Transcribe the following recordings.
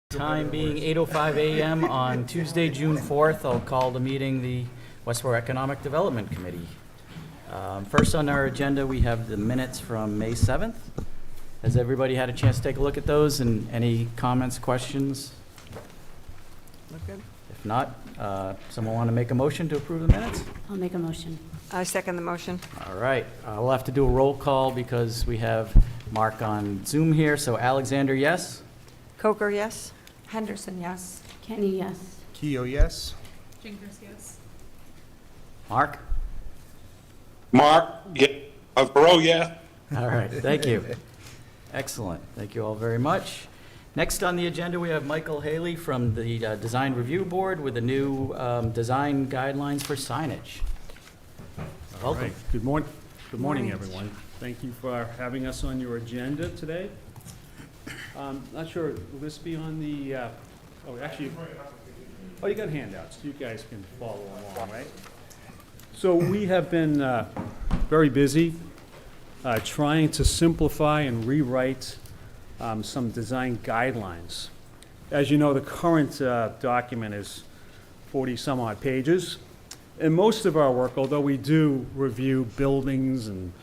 Time being 8:05 a.m. on Tuesday, June 4th, I'll call the meeting the Westborough Economic Development Committee. First on our agenda, we have the minutes from May 7th. Has everybody had a chance to take a look at those, and any comments, questions? Look good. If not, someone want to make a motion to approve the minutes? I'll make a motion. I second the motion. All right, we'll have to do a roll call because we have Mark on Zoom here. So Alexander, yes? Coker, yes? Henderson, yes. Kenny, yes. Keo, yes. Jingers, yes. Mark? Mark, yeah. Burrow, yeah. All right, thank you. Excellent. Thank you all very much. Next on the agenda, we have Michael Haley from the Design Review Board with the new design guidelines for signage. All Welcome. right. Good morning, everyone. Thank you for having us on your agenda today. Not sure, will this be on the, you got handouts. You guys can follow along, right? So we have been very busy trying to simplify and rewrite some design guidelines. As you know, the current document is 40-some odd pages. And most of our work, although we do review buildings and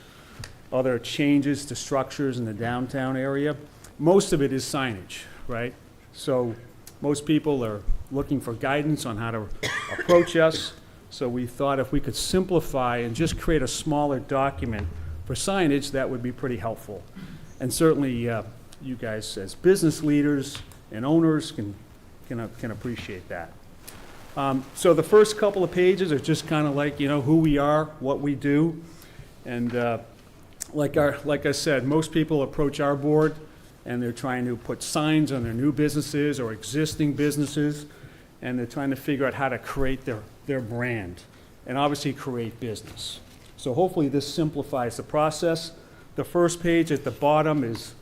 other changes to structures in the downtown area, most of it is signage, right? So most people are looking for guidance on how to approach us. So we thought if we could simplify and just create a smaller document for signage, that would be pretty helpful. And certainly you guys as business leaders and owners can appreciate that. So the first couple of pages are just kind of like, who we are, what we do. And like I said, most people approach our board and they're trying to put signs on their new businesses or existing businesses, and they're trying to figure out how to create their brand and obviously create business. So hopefully this simplifies the process. The first page at the bottom is,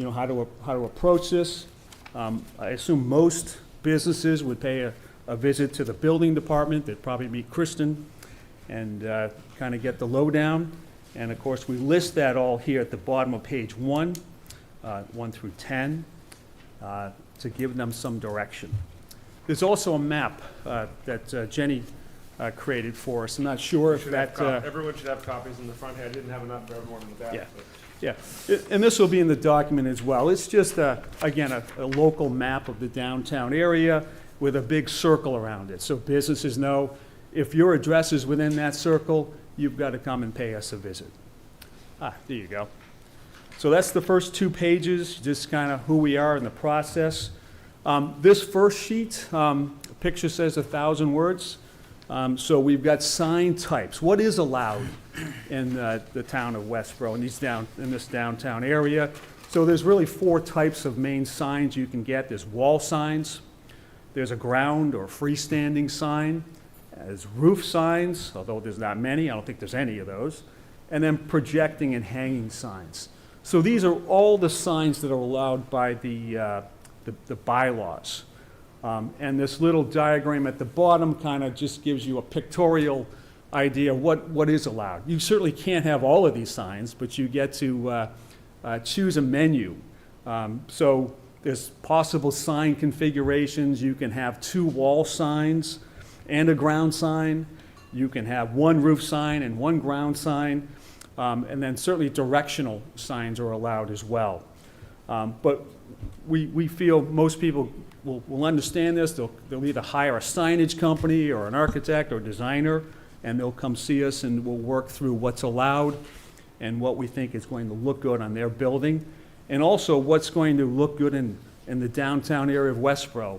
how to approach this. I assume most businesses would pay a visit to the building department. They'd probably meet Kristen and kind of get the lowdown. And of course, we list that all here at the bottom of page 1. 1 through 10, to give them some direction. There's also a map that Jenny created for us. I'm not sure if that... Everyone should have copies in the front here. I didn't have enough for everyone in the back. Yeah. And this will be in the document as well. It's just, again, a local map of the downtown area with a big circle around it. So businesses know if your address is within that circle, you've got to come and pay us a visit. There you go. So that's the first 2 pages, just kind of who we are in the process. This first sheet, picture says 1,000 words. So we've got sign types. What is allowed in the town of Westborough, in this downtown area? So there's really 4 types of main signs you can get. There's wall signs. There's a ground or freestanding sign. There's roof signs, although there's not many. I don't think there's any of those. And then projecting and hanging signs. So these are all the signs that are allowed by the bylaws. And this little diagram at the bottom kind of just gives you a pictorial idea of what is allowed. You certainly can't have all of these signs, but you get to choose a menu. So there's possible sign configurations. You can have 2 wall signs and a ground sign. You can have 1 roof sign and 1 ground sign. And then certainly directional signs are allowed as well. But we feel most people will understand this. They'll either hire a signage company or an architect or designer, and they'll come see us and we'll work through what's allowed and what we think is going to look good on their building, and also what's going to look good in the downtown area of Westborough.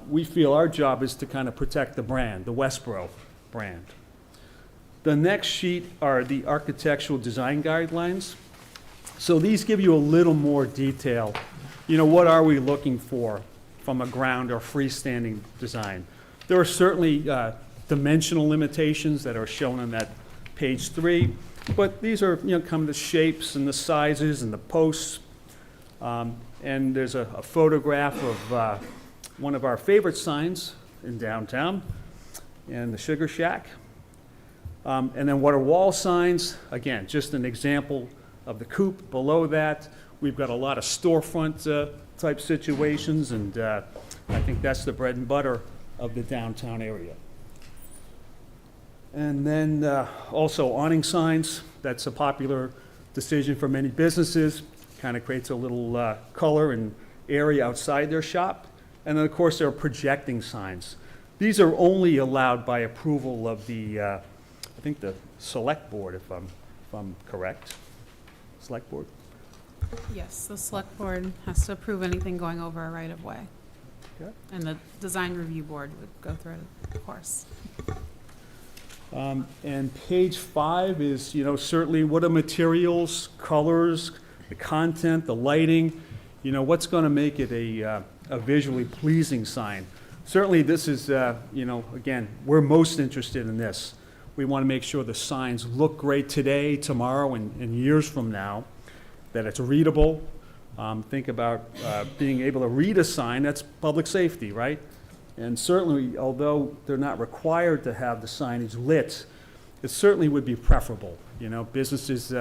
We feel our job is to kind of protect the brand, the Westborough brand. The next sheet are the architectural design guidelines. So these give you a little more detail. What are we looking for from a ground or freestanding design? There are certainly dimensional limitations that are shown on that page 3, but these are, come the shapes and the sizes and the posts. And there's a photograph of one of our favorite signs in downtown, and the Sugar Shack. And then what are wall signs? Again, just an example of the coop. Below that, we've got a lot of storefront type situations, and I think that's the bread and butter of the downtown area. And then also awning signs, that's a popular decision for many businesses, kind of creates a little color and area outside their shop. And then, of course, there are projecting signs. These are only allowed by approval of the, I think, the select board, if I'm correct. Select board? Yes, the select board has to approve anything going over a right-of-way. Okay. And the design review board would go through it, of course. And page 5 is, certainly what are materials, colors, the content, the lighting, what's going to make it a visually pleasing sign. Certainly this is, again, we're most interested in this. We want to make sure the signs look great today, tomorrow, and years from now, that it's readable. Think about being able to read a sign, that's public safety, right? And certainly, although they're not required to have the signage lit, it certainly would be preferable. Businesses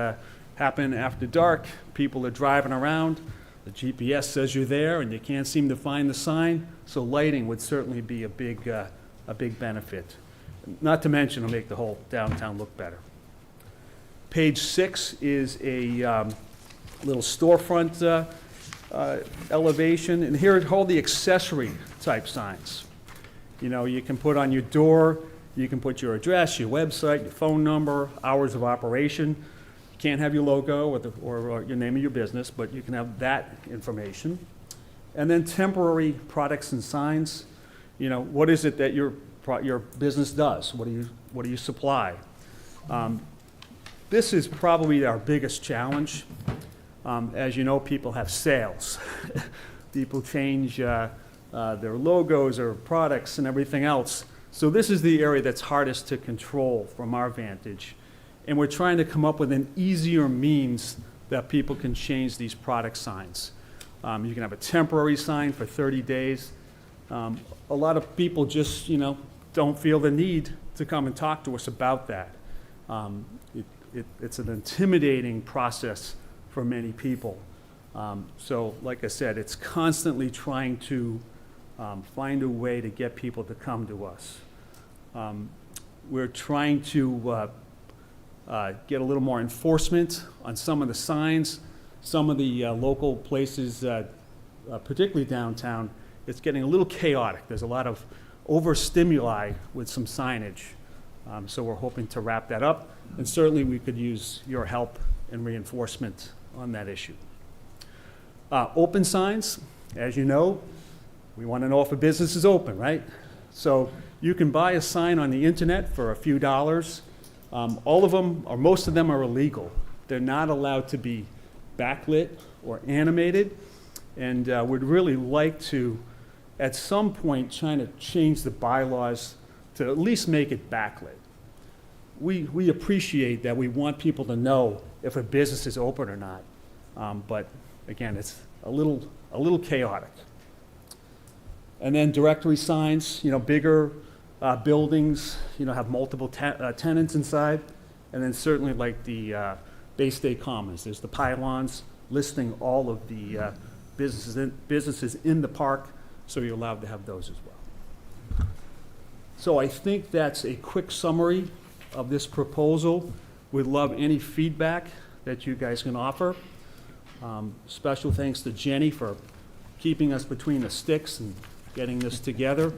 happen after dark, people are driving around, the GPS says you're there and you can't seem to find the sign, so lighting would certainly be a big benefit. Not to mention, it'll make the whole downtown look better. Page 6 is a little storefront elevation, and here are all the accessory type signs. You can put on your door, you can put your address, your website, your phone number, hours of operation. You can't have your logo or your name of your business, but you can have that information. And then temporary products and signs. What is it that your business does? What do you supply? This is probably our biggest challenge. As you know, people have sales. People change their logos or products and everything else. So this is the area that's hardest to control from our vantage. And we're trying to come up with an easier means that people can change these product signs. You can have a temporary sign for 30 days. A lot of people just, don't feel the need to come and talk to us about that. It's an intimidating process for many people. So like I said, it's constantly trying to find a way to get people to come to us. We're trying to get a little more enforcement on some of the signs. Some of the local places, particularly downtown, it's getting a little chaotic. There's a lot of overstimuli with some signage. So we're hoping to wrap that up. And certainly we could use your help and reinforcement on that issue. Open signs, as you know, we want to know if a business is open, right? So you can buy a sign on the internet for a few dollars. All of them, or most of them, are illegal. They're not allowed to be backlit or animated, and would really like to, at some point, try to change the bylaws to at least make it backlit. We appreciate that. We want people to know if a business is open or not, but again, it's a little chaotic. And then directory signs, bigger buildings, have multiple tenants inside, and then certainly like the Bay State Commons. There's the pylons listing all of the businesses in the park, so you're allowed to have those as well. So I think that's a quick summary of this proposal. We'd love any feedback that you guys can offer. Special thanks to Jenny for keeping us between the sticks and getting this together.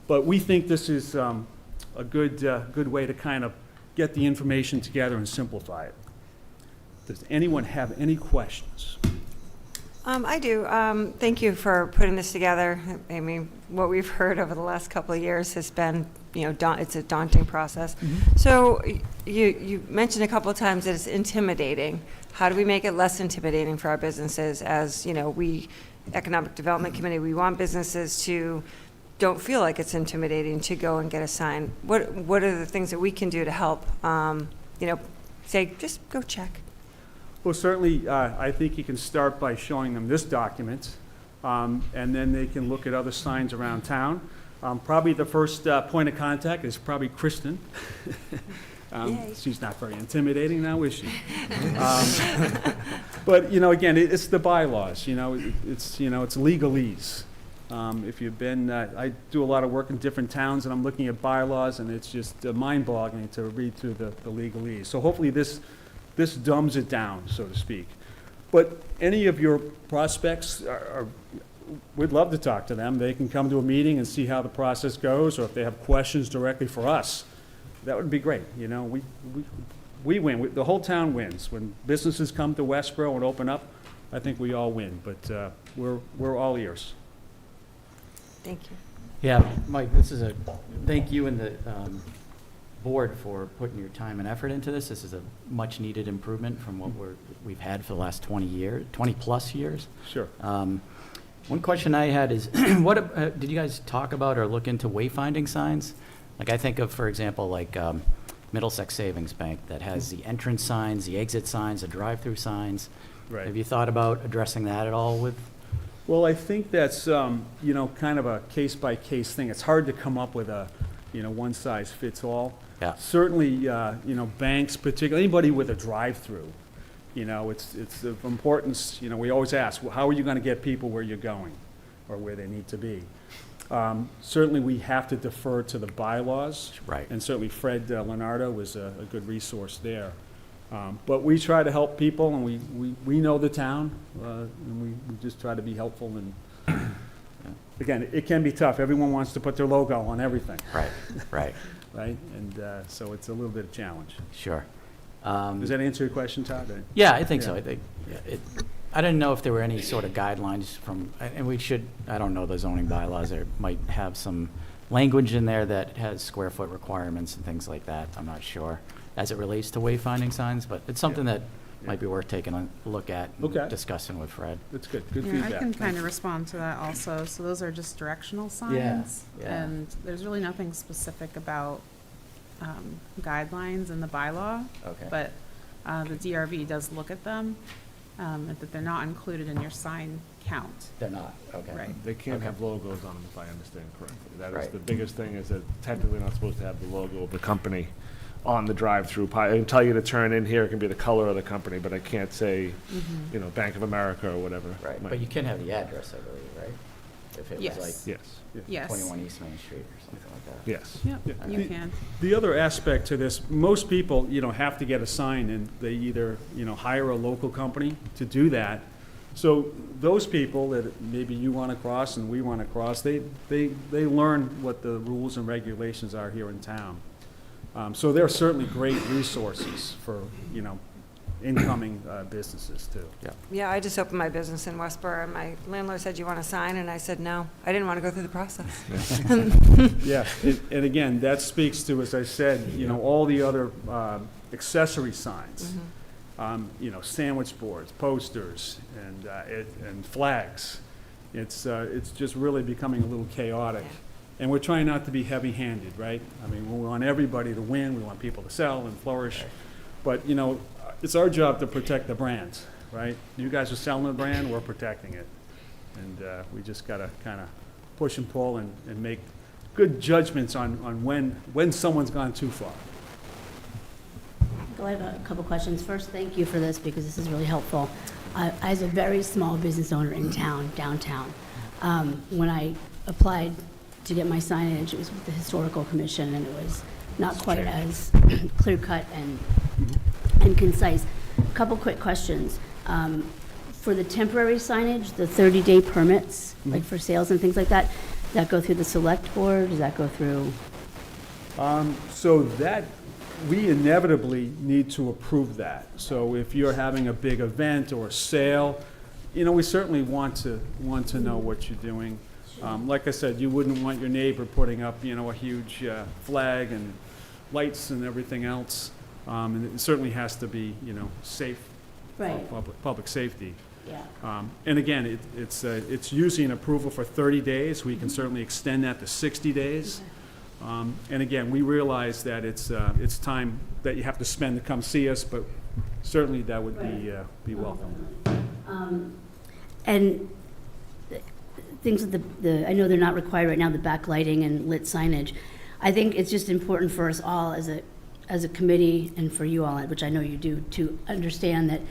But we think this is a good way to kind of get the information together and simplify it. Does anyone have any questions? I do. Thank you for putting this together. I mean, what we've heard over the last couple of years has been, it's a daunting process. Mm-hmm. So you mentioned a couple of times that it's intimidating. How do we make it less intimidating for our businesses? As we, Economic Development Committee, we want businesses to don't feel like it's intimidating to go and get a sign. What are the things that we can do to help? Say just go check. Well, certainly, I think you can start by showing them this document, and then they can look at other signs around town. Probably the first point of contact is probably Kristen. Yay. She's not very intimidating now, is she? But, again, it's the bylaws, it's legalese. If you've been, I do a lot of work in different towns, and I'm looking at bylaws, and it's just mind-boggling to read through the legalese. So hopefully this dumbs it down, so to speak. But any of your prospects we'd love to talk to them. They can come to a meeting and see how the process goes, or if they have questions directly for us, that would be great. We win. The whole town wins. When businesses come to Westborough and open up, I think we all win, but we're all ears. Thank you. Yeah, Mike, thank you and the board for putting your time and effort into this. This is a much-needed improvement from what we've had for the last 20-plus years. Sure. One question I had is, did you guys talk about or look into wayfinding signs? Like I think of, for example, like Middlesex Savings Bank that has the entrance signs, the exit signs, the drive-through signs. Right. Have you thought about addressing that at all with? Well, I think that's, kind of a case-by-case thing. It's hard to come up with a, one-size-fits-all. Yeah. Certainly, banks, particularly, anybody with a drive-through, it's of importance, we always ask, well, how are you going to get people where you're going or where they need to be? Certainly, we have to defer to the bylaws. Right. And certainly Fred Leonardo was a good resource there. But we try to help people, and we know the town, and we just try to be helpful. And again, it can be tough. Everyone wants to put their logo on everything. Right, right. Right? And so it's a little bit of a challenge. Sure. Does that answer your question, Todd? Yeah, I think so. Yeah. I think, I didn't know if there were any sort of guidelines from, and I don't know the zoning bylaws, there might have some language in there that has square foot requirements and things like that. I'm not sure as it relates to wayfinding signs, but it's something that might be worth taking a look at and discussing with Fred. That's good. Good Yeah, feedback. I can kind Thanks. of respond to that also. So those are just directional Yeah, signs. yeah. And there's really nothing specific about guidelines in the bylaw. Okay. But the DRB does look at them, and that they're not included in your sign count. They're not, okay. Right. They can't Okay. have logos on them, if I understand correctly. That is Right. the biggest thing, is that technically not supposed to have the logo of the company on the drive-through. I can tell you to turn in here, it can be the color of the company, but I can't say, Bank of America or whatever. Right, but you can have the address, I believe, right? If it was Yes. like Yes, Yes. 21 East Main Street or something like that. yes. Yep, Yeah. you can. The other aspect to this, most people, have to get a sign, and they either, hire a local company to do that. So those people that maybe you want to cross and we want to cross, they learn what the rules and regulations are here in town. So they're certainly great resources for, incoming businesses too. Yeah, I just opened my business in Westborough, and my landlord said, "You want a sign?" And I said, "No, I didn't want to go through the process." Yeah, and again, that speaks to, as I said, all the other accessory signs. Sandwich boards, posters, and flags. It's just really becoming a little chaotic. And we're trying not to be heavy-handed, right? I mean, we want everybody to win, we want people to sell and flourish. But, it's our job to protect the brands, right? You guys are selling the brand, we're protecting it. And we just got to kind of push and pull and make good judgments on when someone's gone too far. I have a couple questions. First, thank you for this because this is really helpful. I was a very small business owner in town, downtown. When I applied to get my signage, it was with the Historical Commission, and it was not quite as clear-cut and concise. A couple quick questions. For the temporary signage, the 30-day permits, like for sales and things like that, does that go through the select board? Does that go through? So that, we inevitably need to approve that. So if you're having a big event or sale, we certainly want to know what you're doing. Like I said, you wouldn't want your neighbor putting up, a huge flag and lights and everything else. And it certainly has to be, safe, Right. for public safety. Yeah. And again, it's usually an approval for 30 days. We can certainly extend that to 60 days. And again, we realize that it's time that you have to spend to come see us, but certainly that would be welcome. And things with I know they're not required right now, the backlighting and lit signage. I think it's just important for us all as a as a committee and for you all, which I know you do, to understand that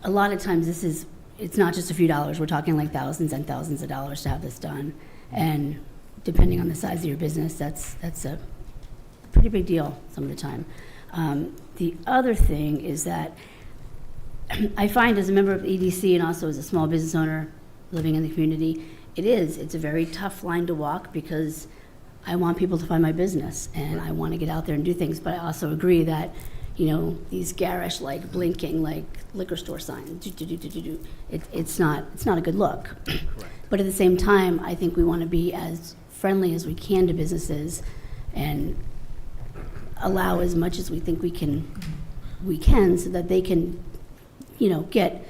a lot of times it's not just a few dollars. We're talking like thousands and thousands of dollars to have this done. And depending on the size of your business, that's a pretty big deal some of the time. The other thing is that I find as a member of the EDC and also as a small business owner living in the community, it's a very tough line to walk because I want people to find my business and I want to get out there and do things, but I also agree that, these garish, like blinking, like liquor store signs, it's not a good look. But at the same time, I think we want to be as friendly as we can to businesses and allow as much as we think we can so that they can, get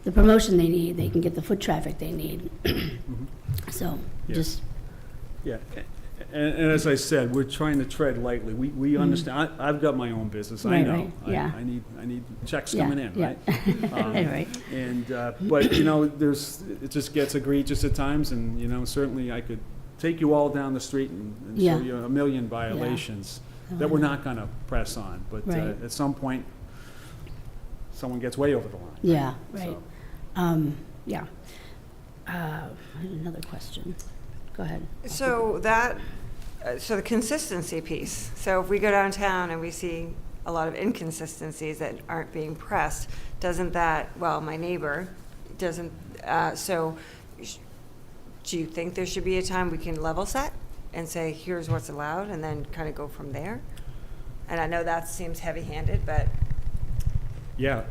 the promotion they need, they can get the foot traffic they need. So, Yeah. just, Yeah, and as I said, we're trying to tread lightly. We understand, I've got my own business, I Right, know. right, yeah. I need checks Yeah, coming in, yeah. right? right, And, but, it just gets egregious at times, and, certainly I could take you all down the street and Yeah. show you a million violations that we're not gonna press on, but Right. at some point, someone gets way over the line. yeah, right. So, Yeah. I had another question. Go ahead. So so the consistency piece. So if we go downtown and we see a lot of inconsistencies that aren't being pressed, doesn't that, well, my neighbor doesn't, do you think there should be a time we can level set and say, here's what's allowed, and then kind of go from there? And I know that seems heavy-handed, but Yeah,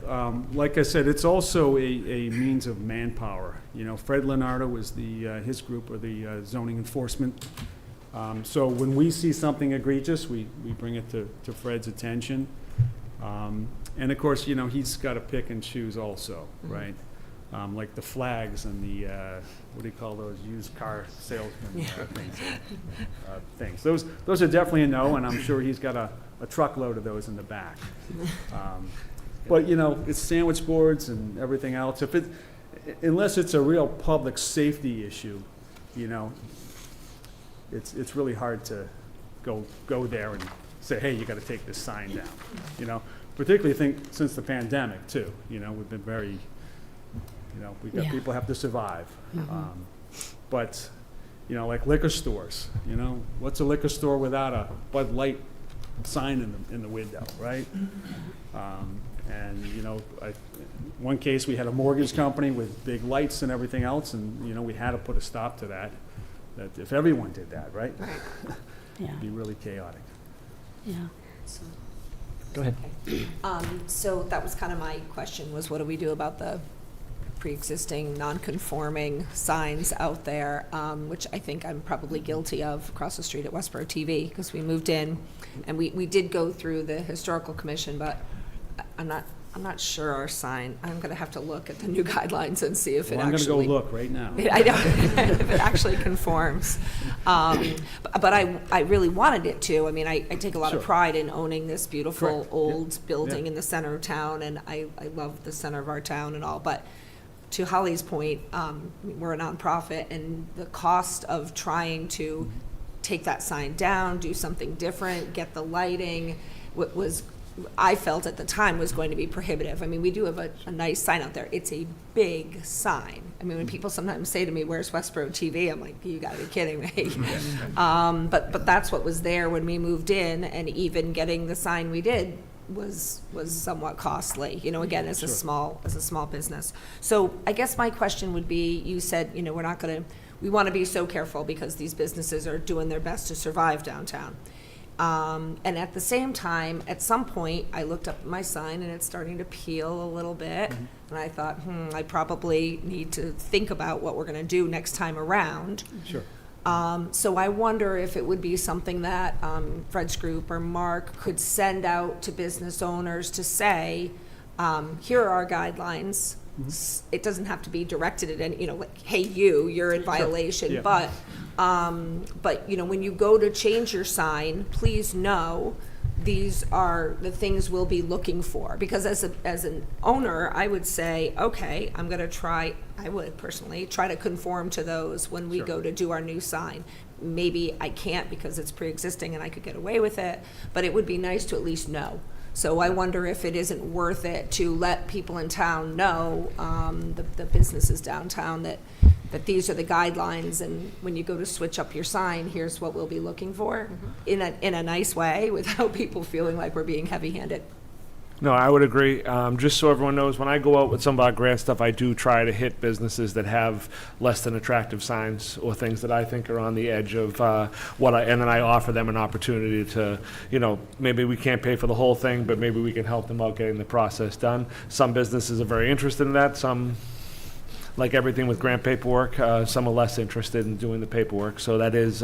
like I said, it's also a means of manpower. Fred Leonardo was his group, or the zoning enforcement. So when we see something egregious, we bring it to Fred's attention. And of course, he's got to pick and choose also, right? Like the flags and the, what do you call those, used car salesman things. Those are definitely a no, and I'm sure he's got a truckload of those in the back. But, it's sandwich boards and everything else. Unless it's a real public safety issue, it's really hard to go there and say, hey, you got to take this sign down. Particularly since the pandemic too. We've been very, we've got Yeah. people have to survive. But, like liquor stores, what's a liquor store without a Bud Light sign in the window, right? And, one case, we had a mortgage company with big lights and everything else, and, we had to put a stop to that if everyone did that, right? Yeah, It'd be really chaotic. yeah. Go ahead. So that was kind of my question, was what do we do about the pre-existing, non-conforming signs out there, which I think I'm probably guilty of across the street at Westborough TV, because we moved in, and we did go through the historical commission, but I'm not sure our sign, I'm gonna have to look at the new guidelines and see if it Well, I'm actually. gonna go look right now. I know, if it actually conforms. But I really wanted it to. I mean, I take a lot of Sure. pride in owning this beautiful Correct. old Yeah. building Yeah. in the center of town, and I love the center of our town and all. But to Holly's point, we're a nonprofit, and the cost of trying to take that sign down, do something different, get the lighting, I felt at the time was going to be prohibitive. I mean, we do have a nice sign out there. It's a big sign. I mean, when people sometimes say to me, where's Westborough TV? I'm like, you gotta be kidding me. But that's what was there when we moved in, and even getting the sign we did was somewhat costly, again, as a small business. So I guess my question would be, you said, we want to be so careful because these businesses are doing their best to survive downtown. And at the same time, at some point, I looked up at my sign and it's starting to peel a little bit. And I thought, I probably need to think about what we're going to do next time around. Sure. So I wonder if it would be something that Fred's group or Mark could send out to business owners to say, here are our guidelines. It doesn't have to be directed at any, like, hey, you're in violation. Yeah. But when you go to change your sign, please know these are the things we'll be looking for. Because as an owner, I would say, okay, I'm gonna try, I would personally, try to conform to those when we go to do our new sign. Maybe I can't because it's pre-existing and I could get away with it, but it would be nice to at least know. So I wonder if it isn't worth it to let people in town know, the businesses downtown, that these are the guidelines, and when you go to switch up your sign, here's what we'll be looking for, in a nice way, without people feeling like we're being heavy-handed. No, I would agree. Just so everyone knows, when I go out with some of our grant stuff, I do try to hit businesses that have less than attractive signs or things that I think are on the edge of and then I offer them an opportunity to, maybe we can't pay for the whole thing, but maybe we can help them out getting the process done. Some businesses are very interested in that. Some, like everything with grant paperwork, some are less interested in doing the paperwork. So that is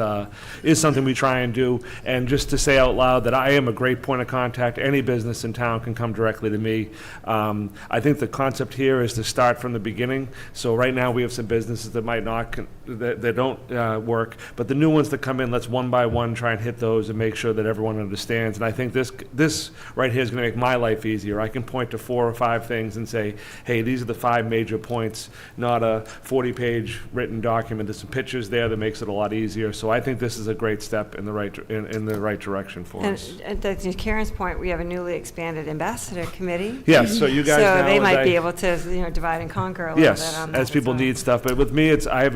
something we try and do. And just to say out loud that I am a great point of contact. Any business in town can come directly to me. I think the concept here is to start from the beginning. So right now we have some businesses that might not, that don't work, but the new ones that come in, let's one by one try and hit those and make sure that everyone understands. And I think this right here is going to make my life easier. I can point to 4 or 5 things and say, hey, these are the 5 major points, not a 40-page written document. There's some pictures there that makes it a lot easier. So I think this is a great step in the right direction for us. And to Karen's point, we have a newly expanded ambassador committee. Yes, so you guys So now, they as might I- be able to, divide and conquer a little bit Yes, on that as people well. need stuff, but with me, I have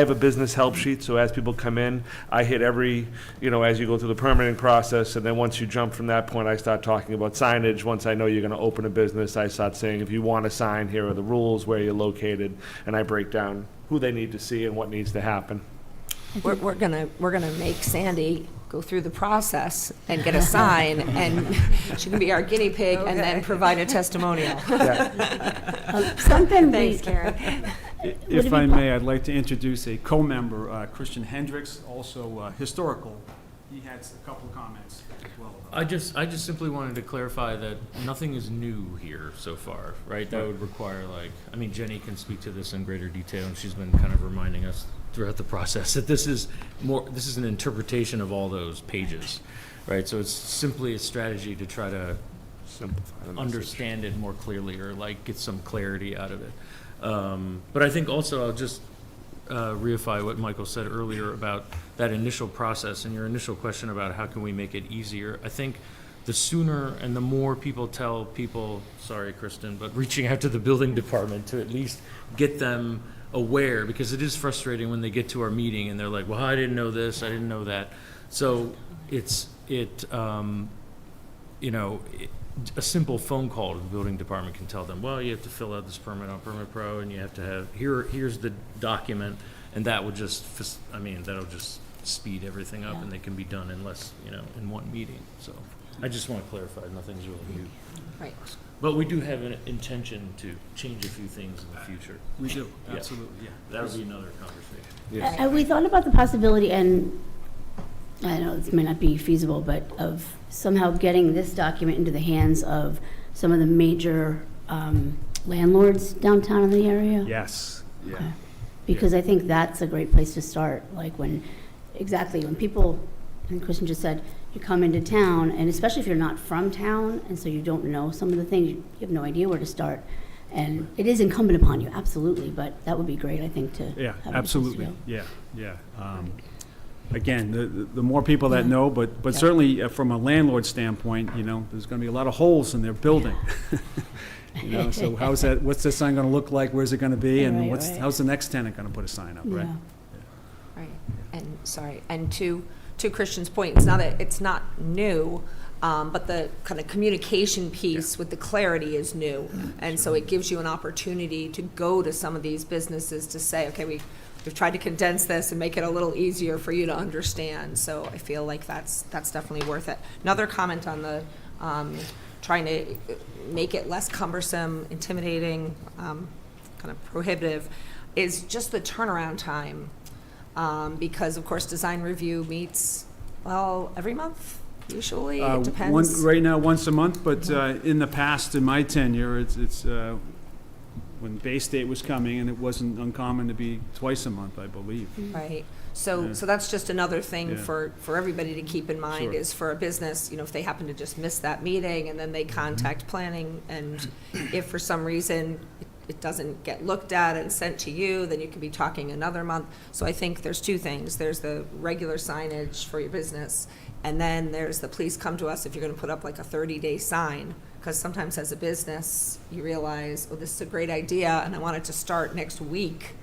a business help sheet, so as people come in, I hit every, as you go through the permitting process, and then once you jump from that point, I start talking about signage. Once I know you're gonna open a business, I start saying, if you want a sign, here are the rules, where you're located, and I break down who they need to see and what needs to happen. We're gonna make Sandy go through the process and get a sign, and she can be our guinea pig and then Okay. provide a testimonial. Something Thanks, Karen. If I may, I'd like to introduce a co-member, Christian Hendricks, also historical. He had a couple of comments as well. I just simply wanted to clarify that nothing is new here so far, right? That would require Jenny can speak to this in greater detail, and she's been kind of reminding us throughout the process that this is an interpretation of all those pages, right? So it's simply a strategy to try to Simplify the message. understand it more clearly, or get some clarity out of it. But I think also I'll just reify what Michael said earlier about that initial process and your initial question about how can we make it easier. I think the sooner and the more people tell people, sorry, Kristen, but reaching out to the building department to at least get them aware, because it is frustrating when they get to our meeting and they're like, well, I didn't know this, I didn't know that. So a simple phone call to the building department can tell them, well, you have to fill out this permit on Permit Pro, and you have to have, here's the document, and that will that'll just speed everything up, Yeah. and they can be done in less, in one meeting. So I just want to clarify, nothing's really new. Right. But we do have an intention to change a few things in the future. We do, Yeah. absolutely, yeah. That would be another conversation. Yes. Have we thought about the possibility, and I know this may not be feasible, but of somehow getting this document into the hands of some of the major landlords downtown in the area? Yes, yeah. Okay. Because I think that's a great place to start, when people, and Kristen just said, you come into town, and especially if you're not from town, and so you don't know some of the things, you have no idea where to start. And it is incumbent upon you, absolutely, but that would be great, I think, to Yeah, have a place to absolutely, go. yeah. Again, the more people that Yeah. know, but Yeah. certainly from a landlord standpoint, there's gonna be a lot of holes in their building. So what's this sign gonna look like, where's it gonna be, and Right, right. how's the next tenant gonna put a sign up, right? Yeah. Right, and to Christian's point, it's not new, but the kind of communication piece with the clarity is new. And so it gives you an opportunity to go to some of these businesses to say, okay, we've tried to condense this and make it a little easier for you to understand. So I feel like that's definitely worth it. Another comment on the trying to make it less cumbersome, intimidating, kind of prohibitive, is just the turnaround time. Because, of course, design review meets, every month, usually, it depends. Right now, once a month, but in the past, in my tenure, it's when Bay State was coming, and it wasn't uncommon to be twice a month, I believe. Right, So that's just another thing Yeah. for everybody to keep in mind, Sure. is for a business, if they happen to just miss that meeting and then they contact planning, and if for some reason it doesn't get looked at and sent to you, then you could be talking another month. So I think there's two things. There's the regular signage for your business, and then there's the please come to us if you're gonna put up like a 30-day sign. Because sometimes as a business, you realize, oh, this is a great idea, and I want it to start next week.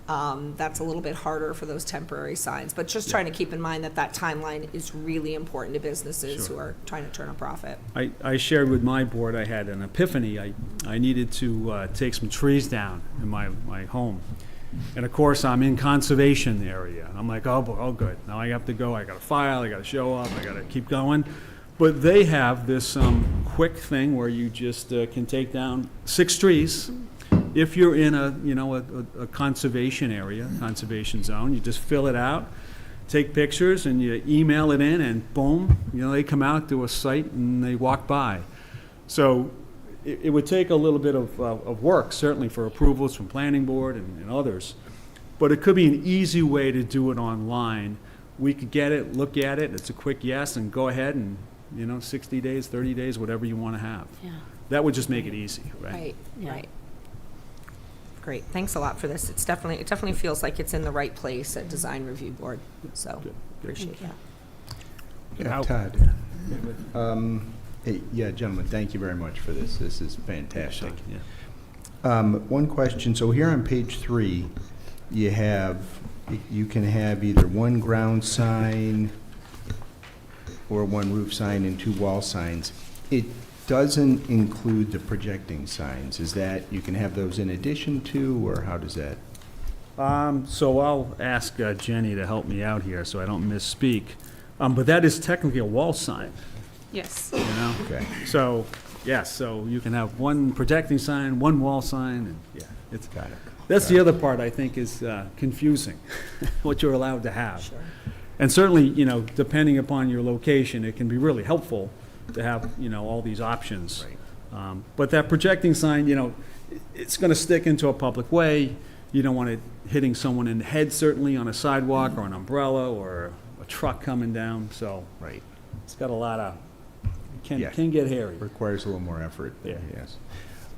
That's a little bit harder for those temporary signs. But just trying to keep in mind that that timeline is really important to businesses Sure. who are trying to turn a profit. I shared with my board, I had an epiphany. I needed to take some trees down in my home. And of course, I'm in conservation area. I'm like, oh, good. Now I have to go, I gotta file, I gotta show up, I gotta keep going. But they have this quick thing where you just can take down 6 trees. If you're in a conservation area, conservation zone, you just fill it out, take pictures, and you email it in, and boom, they come out to a site and they walk by. So it would take a little bit of work, certainly for approvals from planning board and others, but it could be an easy way to do it online. We could get it, look at it, it's a quick yes, and go ahead and, 60 days, 30 days, whatever you want to have. Yeah. That would just make it easy, right? Right, Yeah. right. Great, thanks a lot for this. It definitely feels like it's in the right place at Design Review Board, so Good. appreciate that. Yeah, Todd. Hey, yeah, gentlemen, thank you very much for this. This is fantastic. Yeah. One question, so here on page 3, you can have either one ground sign or one roof sign and 2 wall signs. It doesn't include the projecting signs. Is that, you can have those in addition to, or how does that? So I'll ask Jenny to help me out here so I don't misspeak. But that is technically a wall sign, Yes. Okay. So, yes, so you can have one projecting sign, one wall sign, and, yeah, it's, Got it. that's the other part I think is confusing, what you're allowed to have. And certainly, depending upon your location, it can be really helpful to have, all these options. Right. But that projecting sign, it's going to stick into a public way. You don't want it hitting someone in the head, certainly, on a sidewalk or an umbrella or a truck coming down, so Right. it's got a lot of, Yeah. can get hairy. Requires a little more effort. Yeah. Yes.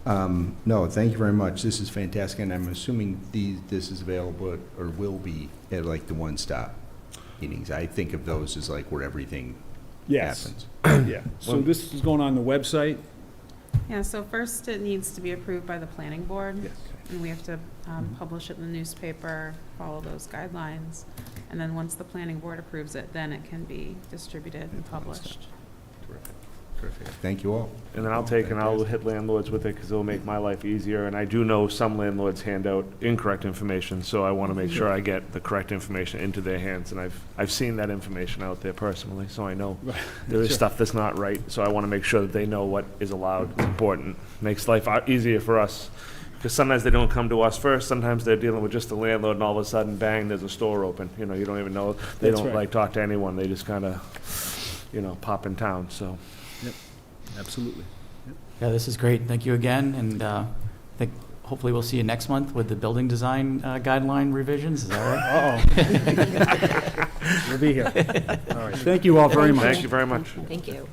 No, thank you very much. This is fantastic, and I'm assuming this is available or will be at like the one-stop meetings. I think of those as like where everything Yes. happens. Yeah, so this is going on the website? Yeah, so first it needs to be approved by the planning board. Yes. And we have to publish it in the newspaper, follow those guidelines. And then once the planning board approves it, then it can be distributed and published. Terrific. Terrific. Thank you all. And then I'll hit landlords with it, because it'll make my life easier. And I do know some landlords hand out incorrect information, so I want to make sure I get the correct information into their hands. And I've seen that information out there personally, so I know there is Sure. stuff that's not right. So I want to make sure that they know what is allowed. It's important. Makes life easier for us. Because sometimes they don't come to us first, sometimes they're dealing with just the landlord, and all of a sudden, bang, there's a store open. You don't even know, they That's don't right. talk to anyone, they just kind of, pop in town, so. Absolutely. Yeah, this is great. Thank you again, and I think hopefully we'll see you next month with the building design guideline revisions. Is that right? Uh-oh. We'll be here. All right, thank you all very much. Thank you very much. Thank you.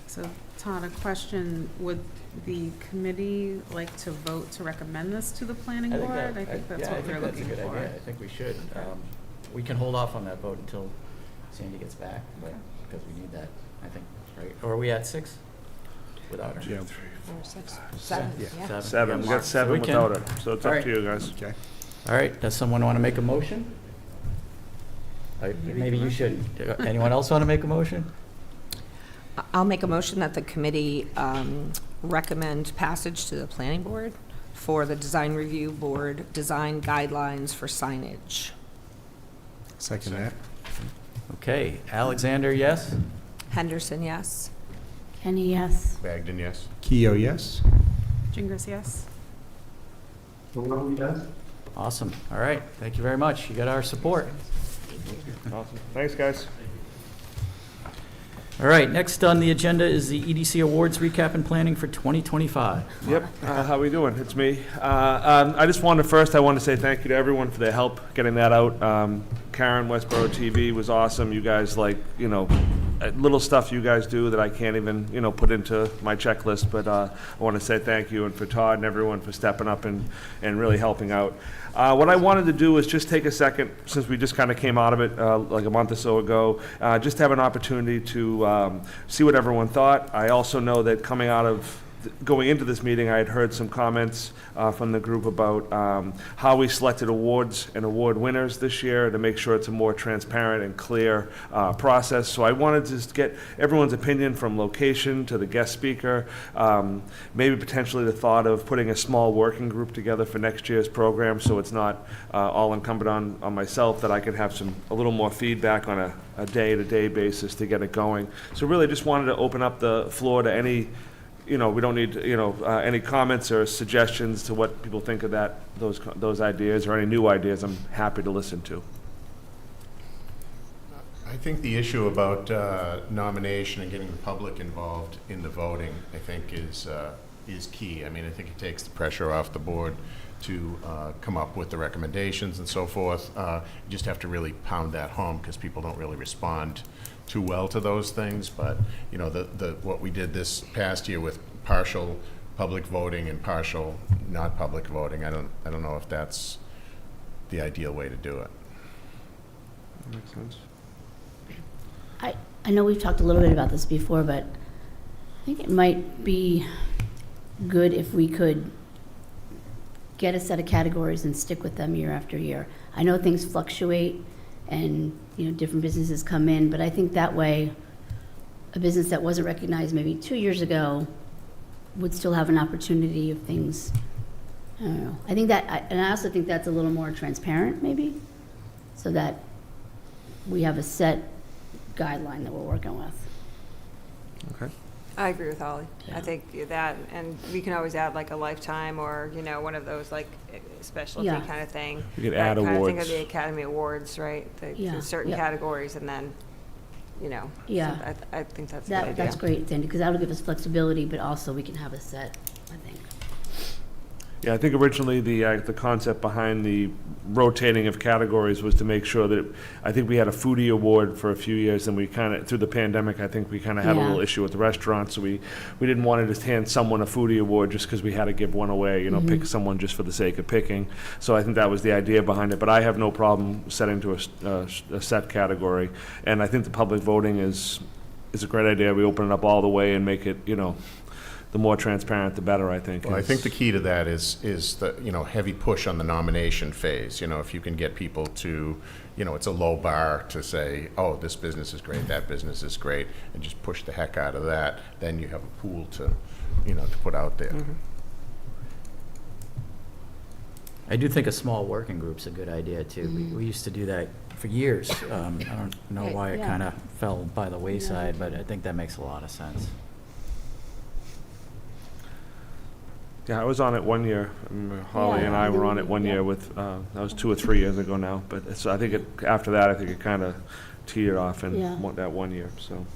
So Todd, a question, would the committee like to vote to recommend this to the planning board? I think that's what we're looking for. I think we should. We can hold off on that vote until Sandy gets back, but, because we need that, I think, right? Or are we at 6 without her? Yeah. 4, 6, 7, yeah. 7, we got 7 we can- without it, so it's All up right. to you guys. Okay. All right, does someone want to make a motion? Maybe you should. Anyone else want to make a motion? I'll make a motion that the committee recommend passage to the planning board for the design review board design guidelines for signage. Second that. Okay, Alexander, yes? Henderson, yes? Kenny, yes. Bagden, yes. Keo, yes? Jingris, yes? Awesome. All right, thank you very much. You got our support. Awesome. Thanks, guys. All right, next on the agenda is the EDC Awards recap and planning for 2025. Yep, how we doing? It's me. I just wanted to say thank you to everyone for their help getting that out. Karen, Westborough TV was awesome. You guys little stuff you guys do that I can't even, put into my checklist, but I want to say thank you, and for Todd and everyone for stepping up and really helping out. What I wanted to do is just take a second, since we just kind of came out of it like a month or so ago, just have an opportunity to see what everyone thought. I also know that going into this meeting, I had heard some comments from the group about how we selected awards and award winners this year to make sure it's a more transparent and clear process. So I wanted to just get everyone's opinion, from location to the guest speaker, maybe potentially the thought of putting a small working group together for next year's program, so it's not all incumbent on myself, that I could have a little more feedback on a day-to-day basis to get it going. So really just wanted to open up the floor to any, we don't need, any comments or suggestions to what people think of those ideas, or any new ideas. I'm happy to listen to. I think the issue about nomination and getting the public involved in the voting, I think, is key. I mean, I think it takes the pressure off the board to come up with the recommendations and so forth. You just have to really pound that home, because people don't really respond too well to those things. But what we did this past year with partial public voting and partial not public voting, I don't know if that's the ideal way to do it. Makes sense. I know we've talked a little bit about this before, but I think it might be good if we could get a set of categories and stick with them year after year. I know things fluctuate and different businesses come in, but I think that way a business that wasn't recognized maybe 2 years ago would still have an opportunity if things, I don't know. I think that, and I also think that's a little more transparent maybe, so that we have a set guideline that we're working with. Okay. I agree with Holly. Yeah. I think that, and we can always add like a lifetime or, one of those like specialty Yeah. kind of thing. We could add I kind of think of awards. the Academy Awards, right? Yeah. In certain Yeah. categories, and then, Yeah. so I think that's a good idea. That's great, Sandy, because that'll give us flexibility, but also we can have a set, I think. Yeah, I think originally the concept behind the rotating of categories was to make sure that, I think we had a foodie award for a few years, and we kind of, through the pandemic, I think we kind of had a Yeah. little issue with the restaurants, so we didn't want to just hand someone a foodie award just because we had to give one away, pick someone just for the sake of picking. So I think that was the idea behind it, but I have no problem setting to a set category, and I think the public voting is a great idea. We open it up all the way and make it, the more transparent, the better, I think. Well, I think the key to that is the, heavy push on the nomination phase. If you can get people to, it's a low bar to say, oh, this business is great, that business is great, and just push the heck out of that, then you have a pool to, to put out there. Mm-hmm. I do think a small working group's a good idea, too. We used to do that for years. I don't know Right, why it yeah. kind of fell by the wayside, but I think that makes a lot of sense. Yeah, I was on it one year. I remember Holly and I were on it one year with, that was 2 or 3 years ago now, but I think after that, I think it kind of teetered off in Yeah. that 1 year, so.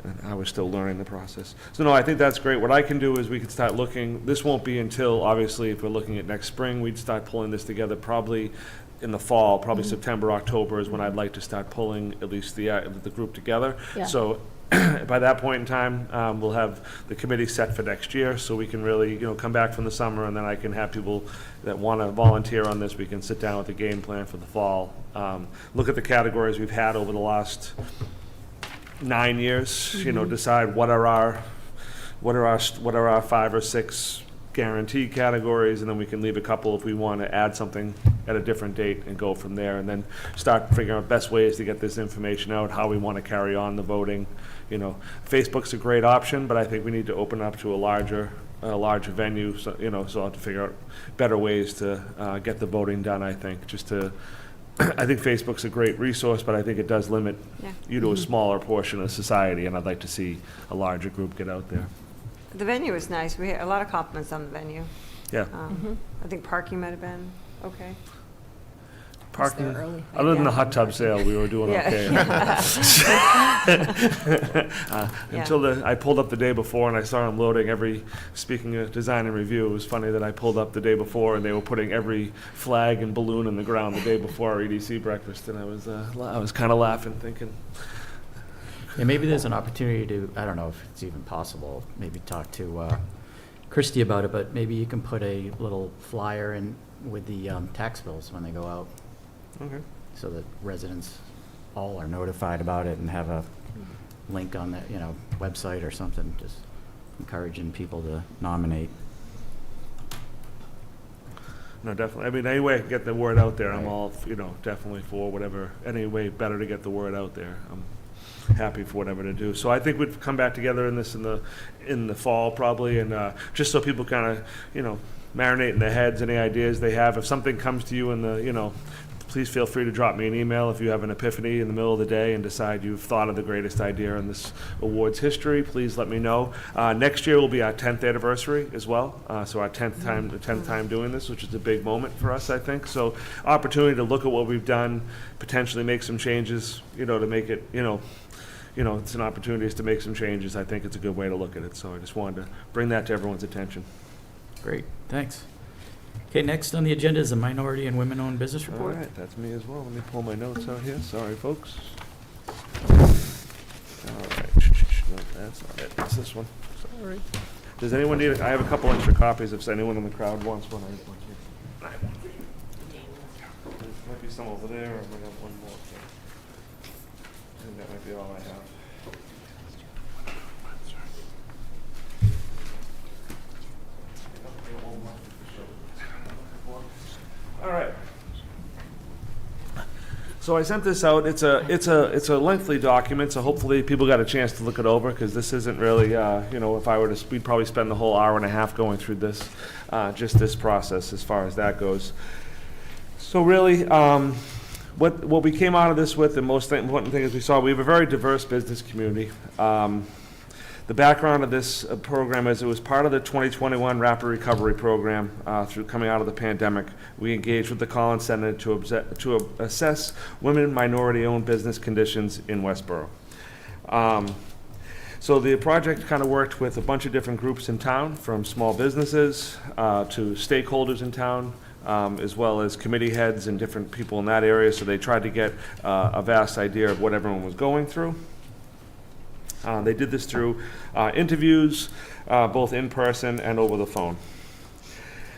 And I was still learning the process. So no, I think that's great. What I can do is we can start looking, this won't be until, obviously, if we're looking at next spring, we'd start pulling this together probably in the fall, probably September, October is when I'd like to start pulling at least the group together. Yeah. So by that point in time, we'll have the committee set for next year, so we can really, come back from the summer, and then I can have people that want to volunteer on this. We can sit down with the game plan for the fall. Look at the categories we've had over the last 9 years. Decide what are our 5 or 6 guarantee categories, and then we can leave a couple if we want to add something at a different date and go from there, and then start figuring out best ways to get this information out, how we want to carry on the voting. Facebook's a great option, but I think we need to open up to a larger venue, so, so I'll have to figure out better ways to get the voting done, I think, I think Facebook's a great resource, but I think it does limit you to a smaller portion of society, and I'd like to see a larger group get out there. The venue is nice. We had a lot of compliments on the venue. Yeah. I think parking might have been okay. Parking, there early. other than the Yeah. hot tub sale, we were doing Yeah. okay. Until I pulled up the day before and I saw them loading speaking of design and review, it was funny that I pulled up the day before and they were putting every flag and balloon in the ground the day before our EDC breakfast, and I was kind of laughing, thinking, Yeah, maybe there's an opportunity to, I don't know if it's even possible, maybe talk to Christie about it, but maybe you can put a little flyer in with the tax bills when they go out, okay. so that residents all are notified about it and have a link on the, website or something, just encouraging people to nominate. No, definitely. I mean, any way I can get the word out there, I'm Right. all, definitely for whatever, any way better to get the word out there. I'm happy for whatever to do. So I think we'd come back together in the fall probably, and just so people kind of, marinate in their heads, any ideas they have. If something comes to you in the, please feel free to drop me an email if you have an epiphany in the middle of the day and decide you've thought of the greatest idea in this award's history. Please let me know. Next year will be our 10th anniversary as well. So our 10th time doing this, which is a big moment for us, I think. So opportunity to look at what we've done, potentially make some changes, to make it, it's an opportunity to make some changes. I think it's a good way to look at it. So I just wanted to bring that to everyone's attention. Great, thanks. Okay, next on the agenda is the Minority and Women-Owned Business All Report. right, that's me as well. Let me pull my notes out here. Sorry, folks. All right. No, that's not it. It's this one. Sorry. Does anyone need it? I have a couple extra copies if anyone in the crowd wants one. I have one here. I have one for you. There might be some over there, or I might have one more. I think that might be all I have. All right. So I sent this out. It's a lengthy document, so hopefully people got a chance to look it over, because this isn't really, if I were to, we'd probably spend the whole hour and a half going through this, just this process as far as that goes. So really, what we came out of this with, the most important thing is we have a very diverse business community. The background of this program is it was part of the 2021 Rapid Recovery Program through coming out of the pandemic. We engaged with the Collins Center to assess women minority-owned business conditions in Westborough. So the project kind of worked with a bunch of different groups in town, from small businesses to stakeholders in town, as well as committee heads and different people in that area. So they tried to get a vast idea of what everyone was going through. They did this through interviews, both in person and over the phone.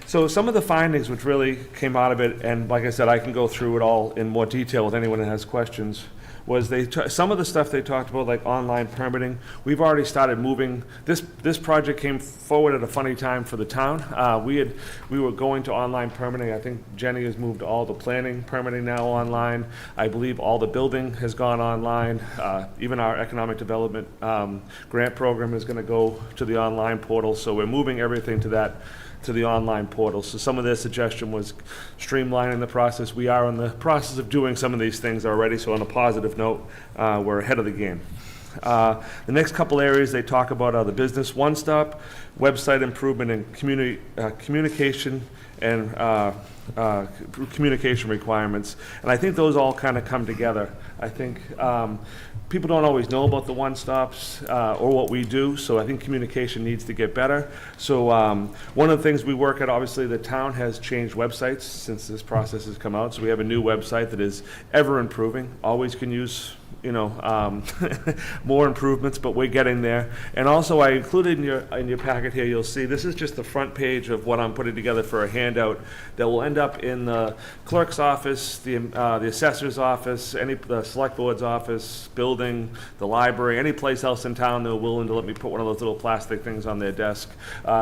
So some of the findings which really came out of it, and like I said, I can go through it all in more detail with anyone that has questions, was some of the stuff they talked about, like online permitting. We've already started moving. This project came forward at a funny time for the town. We were going to online permitting. I think Jenny has moved all the planning permitting now online. I believe all the building has gone online. Even our economic development grant program is going to go to the online portal. So we're moving everything to the online portal. So some of their suggestion was streamlining the process. We are in the process of doing some of these things already, so on a positive note, we're ahead of the game. The next couple areas they talk about are the business one-stop, website improvement, and communication and communication requirements. And I think those all kind of come together. I think people don't always know about the one-stops or what we do, so I think communication needs to get better. So one of the things we work at, obviously, the town has changed websites since this process has come out, so we have a new website that is ever improving, always can use more improvements, but we're getting there. And also, I included in your packet here, you'll see this is just the front page of what I'm putting together for a handout that will end up in the clerk's office, the assessor's office, the select board's office, building, the library, any place else in town they're willing to let me put one of those little plastic things on their desk.